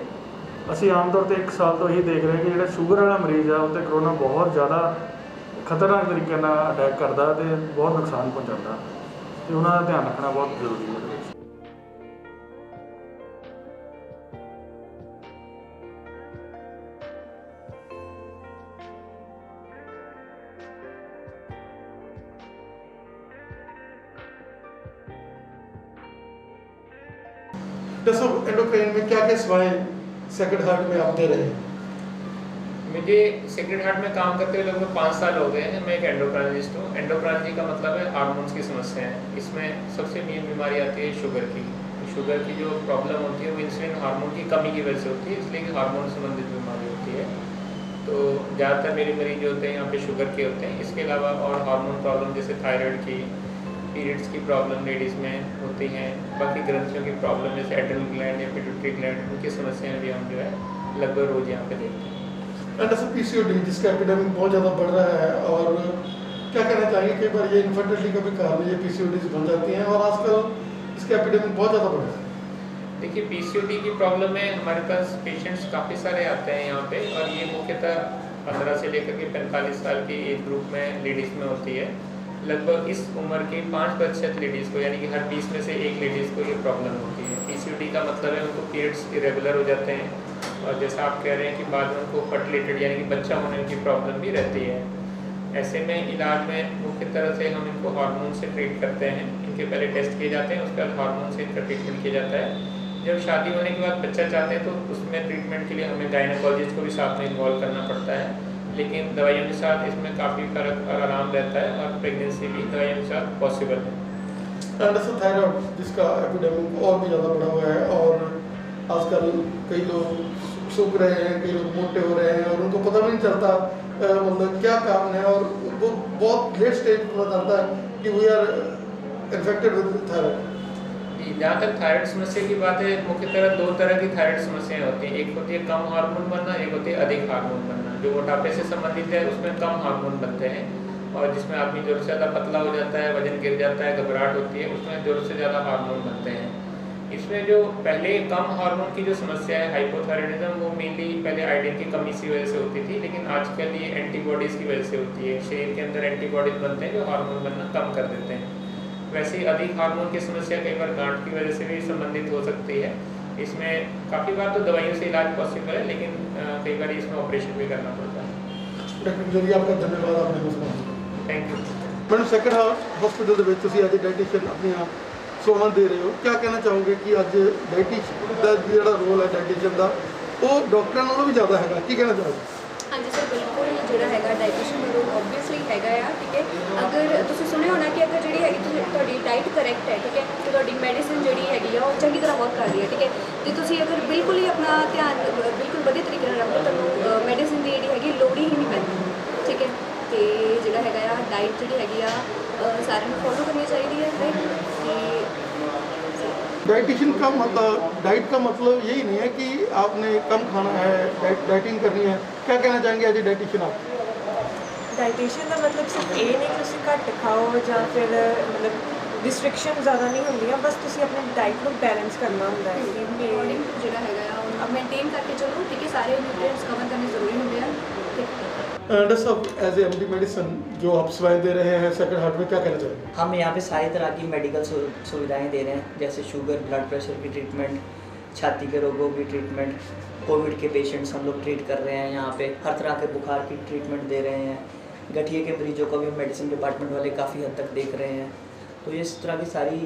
ਅਸੀਂ ਆਮ ਤੌਰ 'ਤੇ 1 ਸਾਲ ਤੋਂ ਇਹੀ ਦੇਖ ਰਹੇ ਹਾਂ ਕਿ ਜਿਹੜਾ ਸ਼ੂਗਰ ਵਾਲਾ ਮਰੀਜ਼ ਆ ਉਹ 'ਤੇ ਕਰੋਨਾ ਬਹੁਤ ਜ਼ਿਆਦਾ ਖਤਰਨਾਕ ਤਰੀਕੇ ਨਾਲ ਅਟੈਕ ਕਰਦਾ ਅਤੇ ਬਹੁਤ ਨੁਕਸਾਨ ਪਹੁੰਚਾਉਂਦਾ, ਅਤੇ ਉਹਨਾਂ ਦਾ ਧਿਆਨ ਰੱਖਣਾ ਬਹੁਤ ਜ਼ਰੂਰੀ ਹੈ ਇਹਦੇ ਵਿੱਚ। डॉक्टर साहब एंडोक्राइन में क्या क्या सेवाएं सेक्रेड हार्ट में आप दे रहे हैं? मुझे सेक्रेड हार्ट में काम करते हुए लगभग 5 साल हो गए हैं। मैं एक एंडोक्राइनलिस्ट हूँ। एंडोक्राइनजी का मतलब है हार्मोन्स की समस्या है। इसमें सबसे मेन बीमारी आती है शुगर की। शुगर की जो प्रॉब्लम होती है वो इंसुलिन हार्मोन की कमी की वजह से होती है, इसलिए कि हार्मोन संबंधित बीमारी होती है। तो ज़्यादातर मेरे मरीज जो होते हैं यहाँ पे शुगर के होते हैं। इसके अलावा और हार्मोन प्रॉब्लम जैसे थायराइड की, पीरियड्स की प्रॉब्लम लेडीज़ में होती हैं, बाकी ग्रंथियों की प्रॉब्लम जैसे एड्रिनल ग्लैंड या पिट्यूटरी ग्लैंड, उनकी समस्याएं भी हम जो है लगभग रोज़ यहाँ पे देखते हैं। जैसे PCOD जिसका एपिडेमिक बहुत ज़्यादा बढ़ रहा है, और क्या कहना चाहिए, कई बार ये इन्फर्टिलिटी का भी कारण ये PCOD बन जाती हैं और आजकल इसका एपिडेमिक बहुत ज़्यादा बढ़ रहा है। देखिए, PCOD की प्रॉब्लम में हमारे पास पेशेंट्स काफ़ी सारे आते हैं यहाँ पे, और ये मुख्यतः 15 से लेकर के 45 साल की एज ग्रुप में लेडीज़ में होती है। लगभग इस उम्र की 5% लेडीज़ को, यानी कि हर 20 में से एक लेडीज़ को ये प्रॉब्लम होती है। PCOD का मतलब है उनको पीरियड्स इरेगुलर हो जाते हैं, और जैसा आप कह रहे हैं कि बाद में उनको फर्टिलेटेड यानी कि बच्चा होने की प्रॉब्लम भी रहती है। ऐसे में इलाज में मुख्य तरह से हम इनको हार्मोन से ट्रीट करते हैं। इनके पहले टेस्ट किए जाते हैं, उसके बाद हार्मोन से इनका ट्रीटमेंट किया जाता है। जब शादी होने के बाद बच्चा चाहते हैं तो उसमें ट्रीटमेंट के लिए हमें गायनेकोलॉजिस्ट को भी साथ में इन्वॉल्व करना पड़ता है, लेकिन दवाइयों के साथ इसमें काफ़ी फर्क और आराम रहता है, और प्रेगनेंसी भी दवाइयों के साथ पॉसिबल है। थायराइड जिसका एपिडेमिक और भी ज़्यादा बढ़ा हुआ है, और आजकल कई लोग सूख रहे हैं, कई लोग मोटे हो रहे हैं, और उनको पता भी नहीं चलता मतलब क्या कारण है, और वो बहुत लेट स्टेज पता चलता है कि we are infected with thyroid. जहाँ तक थायराइड समस्या की बात है, मुख्यतः 2 तरह की थायराइड समस्याएं होती हैं। एक होती है कम हार्मोन बनना, एक होती है अधिक हार्मोन बनना। जो मोटापे से संबंधित है उसमें कम हार्मोन बनते हैं, और जिसमें आदमी ज़रूरत से ज़्यादा पतला हो जाता है, वजन गिर जाता है, घबराहट होती है, उसमें ज़रूरत से ज़्यादा हार्मोन बनते हैं। इसमें जो पहले कम हार्मोन की जो समस्या है हाइपोथायराइडिज्म, वो मेनली पहले आयोडीन की कमी की वजह से होती थी, लेकिन आजकल ये एंटीबॉडीज़ की वजह से होती है। शरीर के अंदर एंटीबॉडीज बनते हैं जो हार्मोन बनना कम कर देते हैं। वैसे ही अधिक हार्मोन की समस्या कई बार गांठ की वजह से भी संबंधित हो सकती है। इसमें काफ़ी बार तो दवाइयों से इलाज पॉसिबल है, लेकिन कई बार इसमें ऑपरेशन भी करना पड़ता है। डॉक्टर आपका धन्यवाद, आपने मुझे thank you. Madam sacred heart hospital ਦੇ ਵਿੱਚ ਤੁਸੀਂ ਅੱਜ ਡਾਈਟੀਸ਼ੀਅਨ ਆਪਣੀਆਂ ਸੇਵਾਵਾਂ ਦੇ ਰਹੇ ਹੋ, ਕੀ ਕਹਿਣਾ ਚਾਹੋਗੇ ਕਿ ਅੱਜ ਡਾਈਟੀਸ਼ੀਅਨ ਦਾ ਜਿਹੜਾ ਰੋਲ ਹੈ ਡਾਈਟੀਸ਼ੀਅਨ ਦਾ ਉਹ ਡਾਕਟਰਾਂ ਨਾਲੋਂ ਵੀ ਜ਼ਿਆਦਾ ਹੈਗਾ, ਕੀ ਕਹਿਣਾ ਚਾਹੋਗੇ? ਹਾਂਜੀ ਸਰ, ਬਿਲਕੁਲ ਜਿਹੜਾ ਹੈਗਾ ਡਾਈਟੀਸ਼ੀਅਨ ਦਾ ਰੋਲ ਓਬਵੀਅਸਲੀ ਹੈਗਾ ਆ, ਠੀਕ ਹੈ। ਅਗਰ ਤੁਸੀਂ ਸੁਣਿਆ ਹੋਣਾ ਕਿ ਅਗਰ ਜਿਹੜੀ ਹੈਗੀ ਤੁਹਾਡੀ ਡਾਈਟ ਕਰੈਕਟ ਹੈ, ਠੀਕ ਹੈ, ਤੇ ਤੁਹਾਡੀ ਮੈਡੀਸਿਨ ਜਿਹੜੀ ਹੈਗੀ ਆ ਉਹ ਚੰਗੀ ਤਰ੍ਹਾਂ ਵਰਕ ਕਰ ਰਹੀ ਹੈ, ਠੀਕ ਹੈ, ਤੇ ਤੁਸੀਂ ਅਗਰ ਬਿਲਕੁਲ ਹੀ ਆਪਣਾ ਧਿਆਨ ਬਿਲਕੁਲ ਵਧੀਆ ਤਰੀਕੇ ਨਾਲ ਰੱਖੋ, ਤੁਹਾਨੂੰ ਮੈਡੀਸਿਨ ਦੀ ਜਿਹੜੀ ਹੈਗੀ ਲੋੜ ਹੀ ਨਹੀਂ ਪੈਂਦੀ, ਠੀਕ ਹੈ। ਤੇ ਜਿਹੜਾ ਹੈਗਾ ਆ ਡਾਈਟ ਜਿਹੜੀ ਹੈਗੀ ਆ ਸਾਰਿਆਂ ਨੂੰ ਫੋਲੋ ਕਰਨੀ ਚਾਹੀਦੀ ਹੈ, ਰਾਈਟ। डाइटिशियन का मतलब डाइट का मतलब यही नहीं है कि आपने कम खाना है, डाइटिंग करनी है, क्या कहना चाहेंगे एज ए डाइटिशियन आप? डाइटिशियन का मतलब सिर्फ ये नहीं कि तुम घट खाओ या फिर मतलब रिस्ट्रिक्शन ज़्यादा नहीं होंगी, बस तुम अपने डाइट को बैलेंस करना होता है कि अकॉर्डिंग टू ਜਿਹੜਾ ਹੈਗਾ ਆ ਉਹ ਮੇਨਟੇਨ ਕਰਕੇ ਚਲੋ, ਠੀਕ ਹੈ। ਸਾਰੇ ਨਿਊਟ੍ਰੀਐਂਟਸ ਕਵਰ ਕਰਨੇ ਜ਼ਰੂਰੀ ਹੁੰਦੇ ਆ, ਠੀਕ ਹੈ। डॉक्टर साहब एज ए एमडी मेडिसिन जो आप सेवाएं दे रहे हैं सैक्रेड हार्ट में, क्या कहना चाहेंगे? हम यहाँ पे सारी तरह की मेडिकल सुविधाएं दे रहे हैं, जैसे शुगर, ब्लड प्रेशर की ट्रीटमेंट, छाती के रोगों की ट्रीटमेंट, कोविड के पेशेंट्स हम लोग ट्रीट कर रहे हैं यहाँ पे, हर तरह के बुखार की ट्रीटमेंट दे रहे हैं, गठिए के मरीजों को भी मेडिसिन डिपार्टमेंट वाले काफ़ी हद तक देख रहे हैं। तो इस तरह की सारी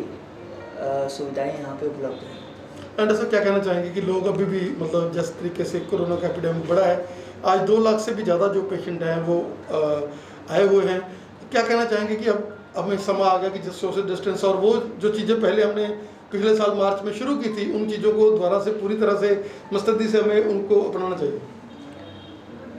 सुविधाएँ यहाँ पे उपलब्ध हैं। डॉक्टर साहब क्या कहना चाहेंगे कि लोग अभी भी मतलब जिस तरीके से कोरोना का एपिडेमिक बढ़ा है, आज 2 लाख से भी ज़्यादा जो पेशेंट हैं वो आए हुए हैं, क्या कहना चाहेंगे कि अब हमें समय आ गया कि जिस सोशल डिस्टेंस और वो जो चीज़ें पहले हमने पिछले साल मार्च में शुरू की थी, उन चीज़ों को दोबारा से पूरी तरह से मुस्तैदी से हमें उनको अपनाना चाहिए?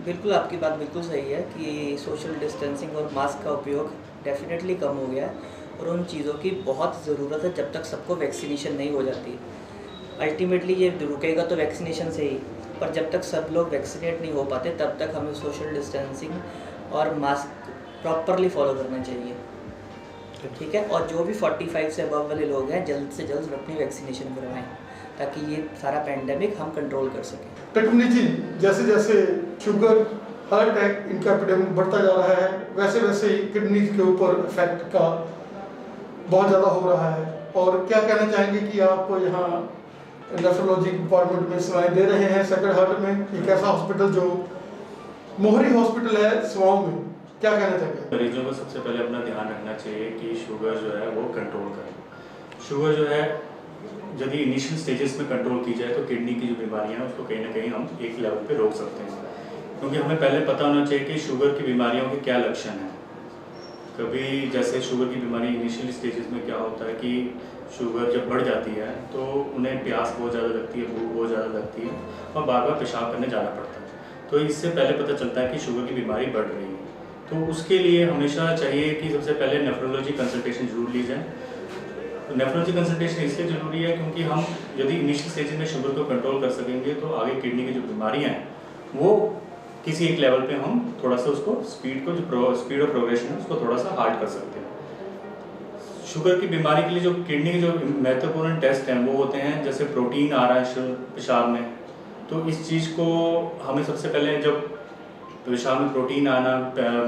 बिल्कुल, आपकी बात बिल्कुल सही है कि सोशल डिस्टेंसिंग और मास्क का उपयोग डेफिनेटली कम हो गया है और उन चीज़ों की बहुत ज़रूरत है जब तक सबको वैक्सीनेशन नहीं हो जाती। अल्टीमेटली ये रुकेगा तो वैक्सीनेशन से ही, पर जब तक सब लोग वैक्सीनेट नहीं हो पाते तब तक हमें सोशल डिस्टेंसिंग और मास्क प्रॉपरली फॉलो करना चाहिए, ठीक है। और जो भी 45 से अबव वाले लोग हैं जल्द से जल्द अपनी वैक्सीनेशन करवाएं ताकि ये सारा पैंडेमिक हम कंट्रोल कर सकें। टेक्निक जी, जैसे जैसे शुगर, हार्ट अटैक इनका एपिडेमिक बढ़ता जा रहा है, वैसे वैसे ही किडनी के ऊपर इफेक्ट का बहुत ज़्यादा हो रहा है, और क्या कहना चाहेंगे कि आप यहाँ नेफ्रोलॉजी डिपार्टमेंट में सेवाएं दे रहे हैं सैक्रेड हार्ट में, एक ऐसा हॉस्पिटल जो मोहरी हॉस्पिटल है सेवाओं में, क्या कहना चाहेंगे? मरीजों को सबसे पहले अपना ध्यान रखना चाहिए कि शुगर जो है वो कंट्रोल करें। शुगर जो है यदि इनिशियल स्टेजेस में कंट्रोल की जाए तो किडनी की जो बीमारियां हैं उसको कहीं ना कहीं हम एक लेवल पे रोक सकते हैं, क्योंकि हमें पहले पता होना चाहिए कि शुगर की बीमारियों के क्या लक्षण हैं। कभी जैसे शुगर की बीमारी इनिशियल स्टेजेस में क्या होता है कि शुगर जब बढ़ जाती है तो उन्हें प्यास बहुत ज़्यादा लगती है, भूख बहुत ज़्यादा लगती है और बार बार पेशाब करने जाना पड़ता है, तो इससे पहले पता चलता है कि शुगर की बीमारी बढ़ रही है। तो उसके लिए हमेशा चाहिए कि सबसे पहले नेफ्रोलॉजी कंसल्टेशन जरूर ली जाए। तो नेफ्रोलॉजी कंसल्टेशन इसलिए ज़रूरी है क्योंकि हम यदि इनिशियल स्टेज में शुगर को कंट्रोल कर सकेंगे तो आगे किडनी की जो बीमारियाँ हैं वो किसी एक लेवल पे हम थोड़ा सा उसको स्पीड ऑफ प्रोग्रेशन है उसको थोड़ा सा हार्ड कर सकते हैं। शुगर की बीमारी के लिए जो किडनी के जो महत्वपूर्ण टेस्ट हैं वो होते हैं, जैसे प्रोटीन आ रहा है पेशाब में, तो इस चीज़ को हमें सबसे पहले जब पेशाब में प्रोटीन आना,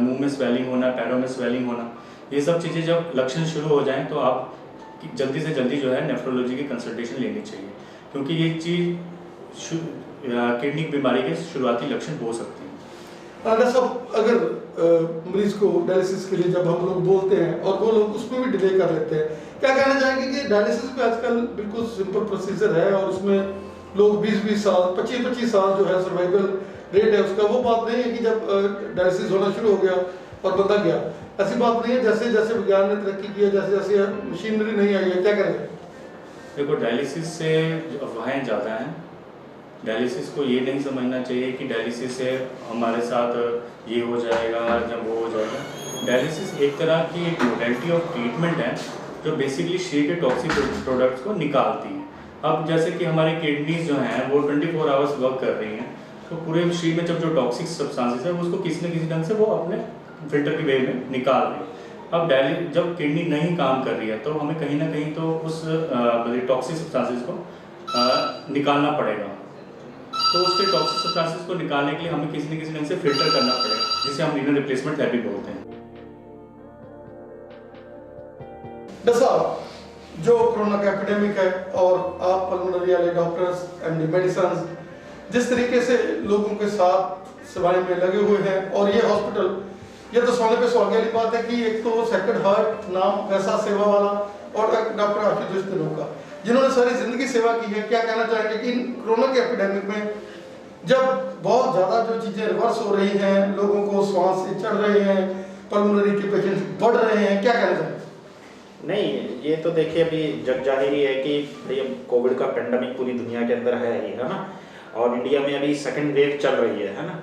मुंह में स्वेलिंग होना, पैरों में स्वेलिंग होना, ये सब चीज़ें जब लक्षण शुरू हो जाएं तो आप जल्दी से जल्दी जो है नेफ्रोलॉजी की कंसल्टेशन लेनी चाहिए, क्योंकि ये चीज़ किडनी की बीमारी के शुरुआती लक्षण हो सकते हैं। डॉक्टर साहब, अगर मरीज को डायलिसिस के लिए जब हम लोग बोलते हैं और वो लोग उसमें भी डिले कर लेते हैं, क्या कहना चाहेंगे कि डायलिसिस भी आजकल बिल्कुल सिंपल प्रोसीजर है और उसमें लोग 20-20 साल 25-25 साल जो है सर्वाइवल रेट है उसका, वो बात नहीं है कि जब डायलिसिस होना शुरू हो गया और बंदा गया, ऐसी बात नहीं है। जैसे जैसे विज्ञान ने तरक्की की है, जैसे जैसे मशीनरी नहीं आई है, क्या करेंगे? देखो, डायलिसिस से अफवाहें ज़्यादा हैं। डायलिसिस को ये नहीं समझना चाहिए कि डायलिसिस से हमारे साथ ये हो जाएगा या वो हो जाएगा। डायलिसिस एक तरह की एक मोडेलिटी ऑफ ट्रीटमेंट है जो बेसिकली शरीर के टॉक्सिक प्रोडक्ट्स को निकालती है। अब जैसे कि हमारी किडनीज जो हैं वो 24 आवर्स वर्क कर रही हैं, तो पूरे शरीर में जब जो टॉक्सिक सब्सटेंसेस है उसको किसी न किसी ढंग से वो अपने फिल्टर की वे में निकाल रही है। अब जब किडनी नहीं काम कर रही है तो हमें कहीं ना कहीं तो उस टॉक्सिक सब्सटेंसेस को निकालना पड़ेगा। तो उसके टॉक्सिक सब्सटेंसेस को निकालने के लिए हमें किसी न किसी ढंग से फिल्टर करना पड़ेगा, जिसे हम रीनल रिप्लेसमेंट थेरेपी बोलते हैं। जो कोरोना का एपिडेमिक है और आप पल्मोनरी वाले डॉक्टर्स, एमडी मेडिसिन जिस तरीके से लोगों के साथ सेवाएं में लगे हुए हैं, और ये हॉस्पिटल ये तो सोने पे सुहागे वाली बात है कि एक तो सेक्रेड हार्ट नाम वैसा सेवा वाला और एक डॉक्टर आशुतोष तिलोका जिन्होंने सारी जिंदगी सेवा की है, क्या कहना चाहेंगे कि कोरोना के एपिडेमिक में जब बहुत ज़्यादा जो चीज़ें रिवर्स हो रही हैं, लोगों को श्वास से चढ़ रहे हैं, पल्मोनरी के पेशेंट्स बढ़ रहे हैं, क्या कहना चाहेंगे? नहीं, ये तो देखिए अभी जग जाहिर है कि भाई कोविड का पेंडेमिक पूरी दुनिया के अंदर है ही, है ना, और इंडिया में अभी सेकंड वेव चल रही है ना।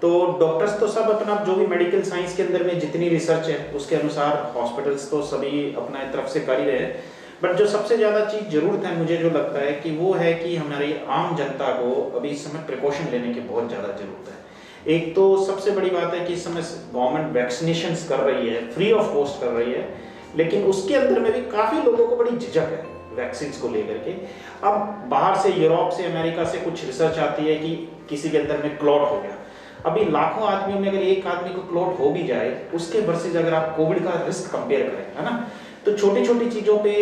तो डॉक्टर्स तो सब अपना जो भी मेडिकल साइंस के अंदर में जितनी रिसर्च है उसके अनुसार हॉस्पिटल्स तो सभी अपना तरफ से कर ही रहे हैं। बट जो सबसे ज़्यादा चीज़ ज़रूरत है मुझे जो लगता है कि वो है कि हमारी आम जनता को अभी इस समय प्रिकॉशन लेने की बहुत ज़्यादा ज़रूरत है। एक तो सबसे बड़ी बात है कि इस समय गवर्नमेंट वैक्सीनेशंस कर रही है, फ्री ऑफ कॉस्ट कर रही है, लेकिन उसके अंदर में भी काफ़ी लोगों को बड़ी झिझक है वैक्सीन को लेकर के। अब बाहर से यूरोप से अमेरिका से कुछ रिसर्च आती है कि किसी के अंदर में क्लॉट हो गया। अभी लाखों आदमियों में अगर एक आदमी को क्लॉट हो भी जाए उसके वर्सेज अगर आप कोविड का रिस्क कंपेयर करें, है ना, तो छोटी छोटी चीज़ों पे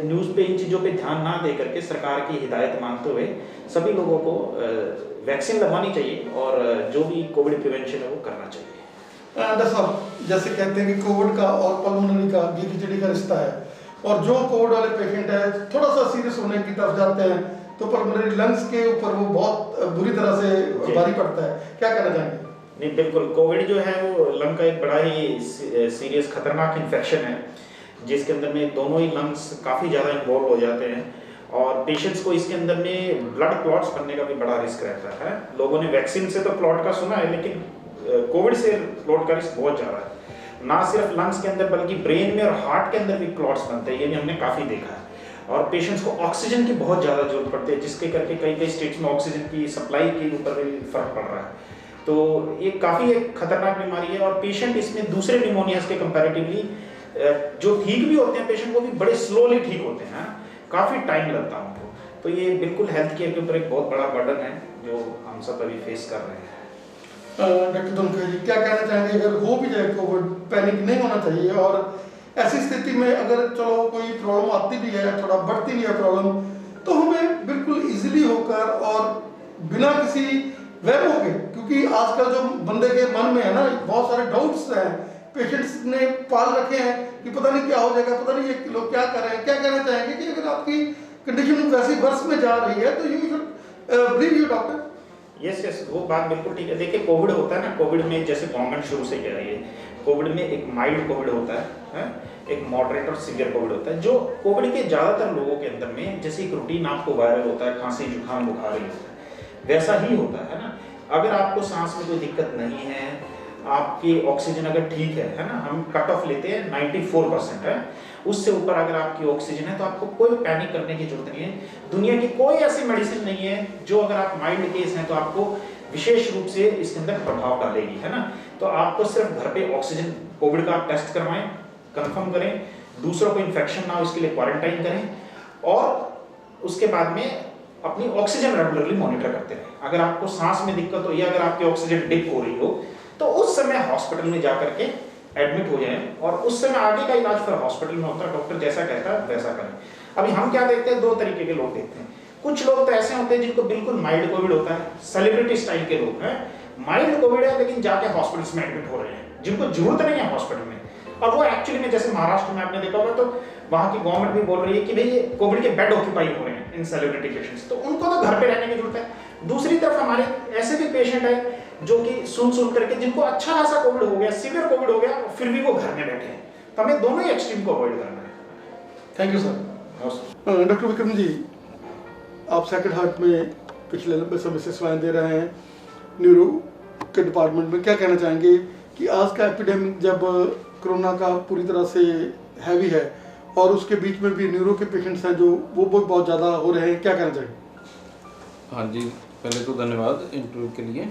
न्यूज़ पे इन चीज़ों पे ध्यान ना दे करके सरकार की हिदायत मानते हुए सभी लोगों को वैक्सीन लगवानी चाहिए और जो भी कोविड प्रिवेंशन है वो करना चाहिए। डॉक्टर साहब, जैसे कहते हैं कि कोविड का और पल्मोनरी का घी खिचड़ी का रिश्ता है, और जो कोविड वाले पेशेंट है थोड़ा सा सीरियस होने की तरफ जाते हैं तो पल्मोनरी लंग्स के ऊपर वो बहुत बुरी तरह से भारी पड़ता है, क्या कहना चाहेंगे? नहीं, बिल्कुल, कोविड जो है वो लंग का एक बड़ा ही सीरियस खतरनाक इन्फेक्शन है जिसके अंदर में दोनों ही लंग्स काफ़ी ज़्यादा इन्वॉल्व हो जाते हैं और पेशेंट्स को इसके अंदर में ब्लड क्लॉट्स बनने का भी बड़ा रिस्क रहता है। लोगों ने वैक्सीन से तो क्लॉट का सुना है, लेकिन कोविड से क्लॉट का रिस्क बहुत ज़्यादा है। ना सिर्फ लंग्स के अंदर बल्कि ब्रेन में और हार्ट के अंदर भी क्लॉट्स बनते हैं, ये भी हमने काफ़ी देखा है। और पेशेंट्स को ऑक्सीजन की बहुत ज़्यादा जरूरत पड़ती है, जिसके करके कई कई स्टेट्स में ऑक्सीजन की सप्लाई के ऊपर भी फर्क पड़ रहा है। तो ये काफ़ी एक खतरनाक बीमारी है और पेशेंट इसमें दूसरे निमोनियाज के कंपैरेटिवली जो ठीक भी होते हैं पेशेंट वो भी बड़े स्लोली ठीक होते हैं, काफ़ी टाइम लगता है उनको। तो ये बिल्कुल हेल्थ केयर के ऊपर एक बहुत बड़ा बर्डन है जो हम सब अभी फेस कर रहे हैं। डॉक्टर धनखड़ जी, क्या कहना चाहेंगे? अगर हो भी जाए कोविड, पैनिक नहीं होना चाहिए, और ऐसी स्थिति में अगर चलो कोई प्रॉब्लम आती भी है, थोड़ा बढ़ती भी है प्रॉब्लम, तो हमें बिल्कुल इजीली होकर और बिना किसी वहमों के, क्योंकि आजकल जो बंदे के मन में है ना बहुत सारे डाउट्स हैं, पेशेंट्स ने पाल रखे हैं कि पता नहीं क्या हो जाएगा, पता नहीं ये लोग क्या कर रहे हैं, क्या कहना चाहेंगे कि अगर आपकी कंडीशन वैसी वर्स में जा रही है तो you should brief your doctor? Yes, वो बात बिल्कुल ठीक है। देखिए कोविड होता है ना, कोविड में जैसे गवर्नमेंट शुरू से कह रही है, कोविड में एक माइल्ड कोविड होता है, एक मॉडरेट और सीवियर कोविड होता है। जो कोविड के ज़्यादातर लोगों के अंदर में जैसे एक रूटीन आपको वायरल होता है, खांसी जुकाम बुखार ही होता है, वैसा ही होता है ना। अगर आपको सांस में कोई दिक्कत नहीं है, आपकी ऑक्सीजन अगर ठीक है ना, हम कट ऑफ लेते हैं 94% है, उससे ऊपर अगर आपकी ऑक्सीजन है तो आपको कोई पैनिक करने की जरूरत नहीं है। दुनिया की कोई ऐसी मेडिसिन नहीं है जो अगर आप माइल्ड केस हैं तो आपको विशेष रूप से इसके अंदर प्रभाव डालेगी, है ना। तो आपको सिर्फ घर पे ऑक्सीजन कोविड का आप टेस्ट करवाएं, कंफर्म करें, दूसरों को इन्फेक्शन ना हो इसके लिए क्वारंटाइन करें और उसके बाद में अपनी ऑक्सीजन रेगुलरली मॉनिटर करते रहें। अगर आपको सांस में दिक्कत हो या अगर आपकी ऑक्सीजन डिप हो रही हो तो उस समय हॉस्पिटल में जाकर के एडमिट हो जाएं और उस समय आगे का इलाज फिर हॉस्पिटल में होता है, डॉक्टर जैसा कहता है वैसा करें। अभी हम क्या देखते हैं, दो तरीके के लोग देखते हैं। कुछ लोग तो ऐसे होते हैं जिनको बिल्कुल माइल्ड कोविड होता है, सेलिब्रिटी स्टाइल के लोग हैं, माइल्ड कोविड है लेकिन जाके हॉस्पिटल्स में एडमिट हो रहे हैं, जिनको जरूरत नहीं है हॉस्पिटल में। और वो एक्चुअली में जैसे महाराष्ट्र में आपने देखा होगा तो वहाँ की गवर्नमेंट भी बोल रही है कि भाई कोविड के बेड ऑक्यूपाई हो रहे हैं इन सेलिब्रिटी पेशेंट्स, तो उनको तो घर पे रहने की जरूरत है। दूसरी तरफ हमारे ऐसे भी पेशेंट है जो कि सुन करके जिनको अच्छा खासा कोविड हो गया, सीवियर कोविड हो गया, फिर भी वो घर में बैठे हैं। तो हमें दोनों ही एक्सट्रीम को अवॉइड करना है। Thank you sir. Doctor Vikram ji, आप सेक्रेड हार्ट में पिछले लंबे समय से सेवाएं दे रहे हैं न्यूरो के डिपार्टमेंट में, क्या कहना चाहेंगे कि आज का एपिडेमिक जब कोरोना का पूरी तरह से हैवी है और उसके बीच में भी न्यूरो के पेशेंट्स हैं जो वो बहुत ज़्यादा हो रहे हैं, क्या कहना चाहेंगे? हाँ जी, पहले तो धन्यवाद इंटरव्यू के लिए।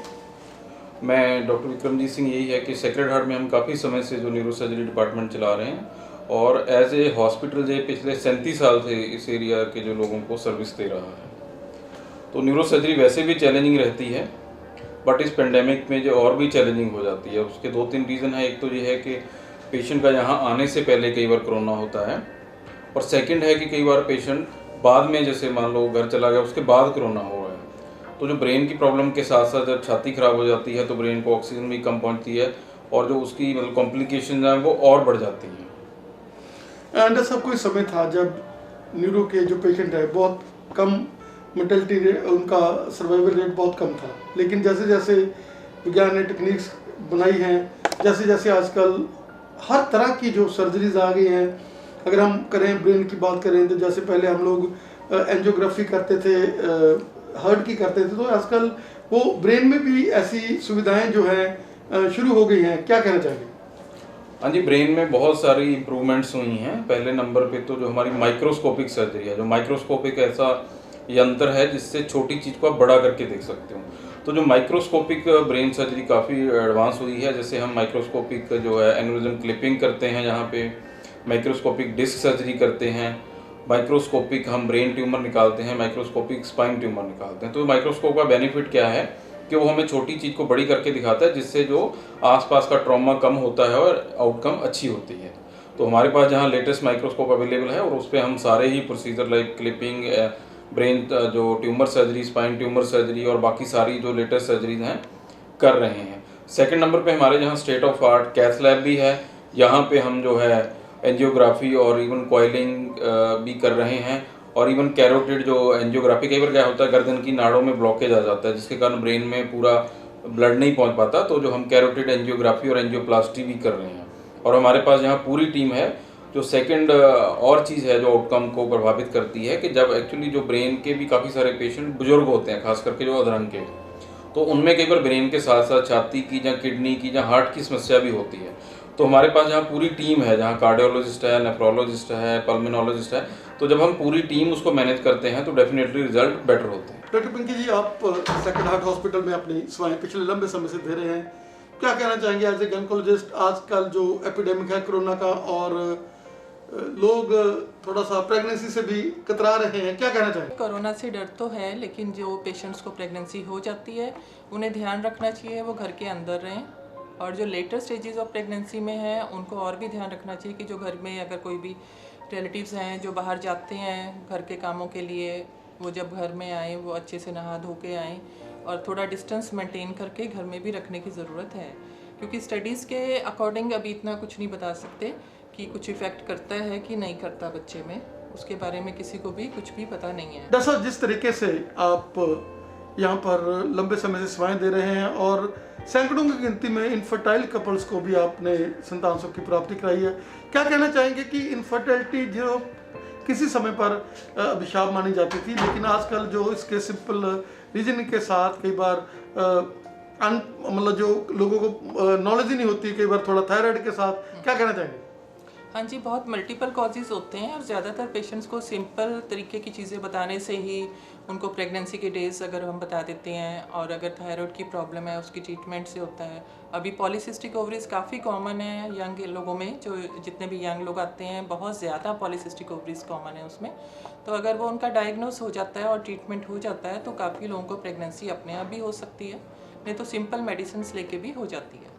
मैं डॉक्टर विक्रमजीत सिंह, यही है कि सेक्रेड हार्ट में हम काफ़ी समय से जो न्यूरो सर्जरी डिपार्टमेंट चला रहे हैं और एज ए हॉस्पिटल जो पिछले 37 साल से इस एरिया के जो लोगों को सर्विस दे रहा है। तो न्यूरो सर्जरी वैसे भी चैलेंजिंग रहती है, बट इस पेंडेमिक में जो और भी चैलेंजिंग हो जाती है। उसके 2-3 रीज़न है। एक तो ये है कि पेशेंट का यहाँ आने से पहले कई बार कोरोना होता है, और सेकंड है कि कई बार पेशेंट बाद में, जैसे मान लो घर चला गया उसके बाद कोरोना हो रहा है, तो जो ब्रेन की प्रॉब्लम के साथ साथ जब छाती ख़राब हो जाती है तो ब्रेन को ऑक्सीजन भी कम पहुँचती है और जो उसकी मतलब कॉम्प्लिकेशन हैं वो और बढ़ जाती हैं। डॉक्टर साहब, कोई समय था जब न्यूरो के जो पेशेंट है बहुत कम मोर्टेलिटी रेट, उनका सर्वाइवल रेट बहुत कम था, लेकिन जैसे जैसे विज्ञान ने टेक्निक्स बनाई हैं, जैसे जैसे आजकल हर तरह की जो सर्जरीज आ गई हैं, अगर हम करें ब्रेन की बात करें तो जैसे पहले हम लोग एंजियोग्राफी करते थे, हार्ट की करते थे, तो आजकल वो ब्रेन में भी ऐसी सुविधाएं जो हैं शुरू हो गई हैं, क्या कहना चाहेंगे? हाँ जी, ब्रेन में बहुत सारी इम्प्रूवमेंट्स हुई हैं। पहले नंबर पे तो जो हमारी माइक्रोस्कोपिक सर्जरी है, जो माइक्रोस्कोपिक ऐसा यंत्र है जिससे छोटी चीज़ को आप बड़ा करके देख सकते हो, तो जो माइक्रोस्कोपिक ब्रेन सर्जरी काफ़ी एडवांस हुई है। जैसे हम माइक्रोस्कोपिक जो है एन्यूरिज्म क्लिपिंग करते हैं, यहाँ पे माइक्रोस्कोपिक डिस्क सर्जरी करते हैं, माइक्रोस्कोपिक हम ब्रेन ट्यूमर निकालते हैं, माइक्रोस्कोपिक स्पाइन ट्यूमर निकालते हैं। तो माइक्रोस्कोप का बेनिफिट क्या है कि वो हमें छोटी चीज़ को बड़ी करके दिखाता है, जिससे जो आसपास का ट्रॉमा कम होता है और आउटकम अच्छी होती है। तो हमारे पास जहाँ लेटेस्ट माइक्रोस्कोप अवेलेबल है और उस पर हम सारे ही प्रोसीजर लाइक क्लिपिंग, ब्रेन जो tumour surgery, spine tumour surgery और बाकी सारी जो लेटेस्ट सर्जरीज हैं कर रहे हैं। सेकंड नंबर पे हमारे यहाँ state of art cath lab भी है, यहाँ पे हम जो है एंजियोग्राफी और इवन कॉइलिंग भी कर रहे हैं, और इवन कैरोटिड जो एंजियोग्राफी, कई बार क्या होता है गर्दन की नाड़ों में ब्लॉकेज आ जाता है जिसके कारण ब्रेन में पूरा ब्लड नहीं पहुंच पाता, तो जो हम कैरोटिड एंजियोग्राफी और एंजियोप्लास्टी भी कर रहे हैं। और हमारे पास यहाँ पूरी टीम है। जो सेकंड और चीज़ है जो आउटकम को प्रभावित करती है कि जब एक्चुअली जो ब्रेन के भी काफ़ी सारे पेशेंट बुजुर्ग होते हैं, खास करके जो अधरंग के, तो उनमें कई बार ब्रेन के साथ साथ छाती की या किडनी की या हार्ट की समस्या भी होती है। तो हमारे पास यहाँ पूरी टीम है, जहाँ कार्डियोलॉजिस्ट है, नेफ्रोलॉजिस्ट है, पल्मोनोलॉजिस्ट है। तो जब हम पूरी टीम उसको मैनेज करते हैं तो डेफिनेटली रिजल्ट बेटर होते हैं। डॉक्टर पिंकी जी, आप सेक्रेड हार्ट हॉस्पिटल में अपनी सेवाएं पिछले लंबे समय से दे रहे हैं, क्या कहना चाहेंगे एज ए गायनेकोलॉजिस्ट? आजकल जो एपिडेमिक है कोरोना का और लोग थोड़ा सा प्रेगनेंसी से भी कतरा रहे हैं, क्या कहना चाहेंगे? कोरोना से डर तो है, लेकिन जो पेशेंट्स को प्रेगनेंसी हो जाती है उन्हें ध्यान रखना चाहिए वो घर के अंदर रहें, और जो लेटर स्टेजेस ऑफ प्रेगनेंसी में हैं उनको और भी ध्यान रखना चाहिए कि जो घर में अगर कोई भी रिलेटिव्स हैं जो बाहर जाते हैं घर के कामों के लिए, वो जब घर में आएँ वो अच्छे से नहा धो के आएँ, और थोड़ा डिस्टेंस मेंटेन करके घर में भी रखने की ज़रूरत है, क्योंकि स्टडीज़ के अकॉर्डिंग अभी इतना कुछ नहीं बता सकते कि कुछ इफ़ेक्ट करता है कि नहीं करता बच्चे में, उसके बारे में किसी को भी कुछ भी पता नहीं है। डॉक्टर साहब, जिस तरीके से आप यहाँ पर लंबे समय से सेवाएं दे रहे हैं और सैकड़ों की गिनती में इनफर्टाइल कपल्स को भी आपने संतान सुख की प्राप्ति कराई है, क्या कहना चाहेंगे कि इनफर्टिलिटी जो किसी समय पर अभिशाप मानी जाती थी, लेकिन आजकल जो इसके सिंपल रीजनिंग के साथ कई बार मतलब जो लोगों को नॉलेज ही नहीं होती, कई बार थोड़ा थायराइड के साथ, क्या कहना चाहेंगे? हाँ जी, बहुत मल्टीपल कॉजेज़ होते हैं और ज़्यादातर पेशेंट्स को सिंपल तरीके की चीज़ें बताने से ही उनको प्रेगनेंसी के डेज अगर हम बता देते हैं, और अगर थायराइड की प्रॉब्लम है उसकी ट्रीटमेंट से होता है। अभी पॉलीसिस्टिक ओवरीज काफ़ी कॉमन है यंग लोगों में, जो जितने भी यंग लोग आते हैं बहुत ज़्यादा पॉलीसिस्टिक ओवरीज कॉमन है उसमें। तो अगर वो उनका डायग्नोस हो जाता है और ट्रीटमेंट हो जाता है तो काफ़ी लोगों को प्रेगनेंसी अपने आप भी हो सकती है, नहीं तो सिंपल मेडिसिन लेके भी हो जाती है।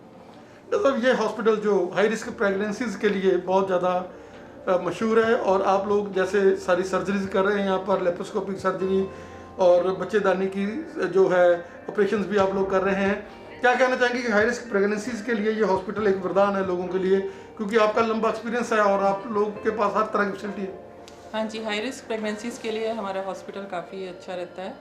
मतलब ये हॉस्पिटल जो हाई रिस्क प्रेगनेंसीज के लिए बहुत ज़्यादा मशहूर है, और आप लोग जैसे सारी सर्जरीज कर रहे हैं यहाँ पर, लेप्रोस्कोपिक सर्जरी और बच्चेदानी की जो है ऑपरेशंस भी आप लोग कर रहे हैं, क्या कहना चाहेंगे कि हाई रिस्क प्रेगनेंसीज के लिए ये हॉस्पिटल एक वरदान है लोगों के लिए, क्योंकि आपका लंबा एक्सपीरियंस है और आप लोग के पास हर तरह की फैसिलिटी है? हाँ जी, हाई रिस्क प्रेगनेंसीज़ के लिए हमारा हॉस्पिटल काफ़ी अच्छा रहता है,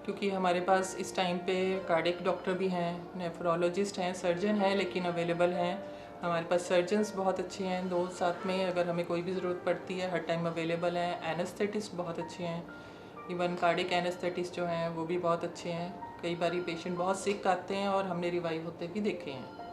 क्योंकि हमारे पास इस टाइम पे कार्डियक डॉक्टर भी हैं, नेफ्रोलॉजिस्ट हैं, सर्जन हैं लेकिन अवेलेबल हैं। हमारे पास सर्जन्स बहुत अच्छे हैं, दो साथ में अगर हमें कोई भी ज़रूरत पड़ती है हर टाइम अवेलेबल हैं। एनेस्थेटिस्ट बहुत अच्छे हैं, इवन कार्डियक एनेस्थेटिस्ट जो हैं वो भी बहुत अच्छे हैं। कई बार पेशेंट बहुत सिक आते हैं और हमने रिवाइव होते भी देखे हैं।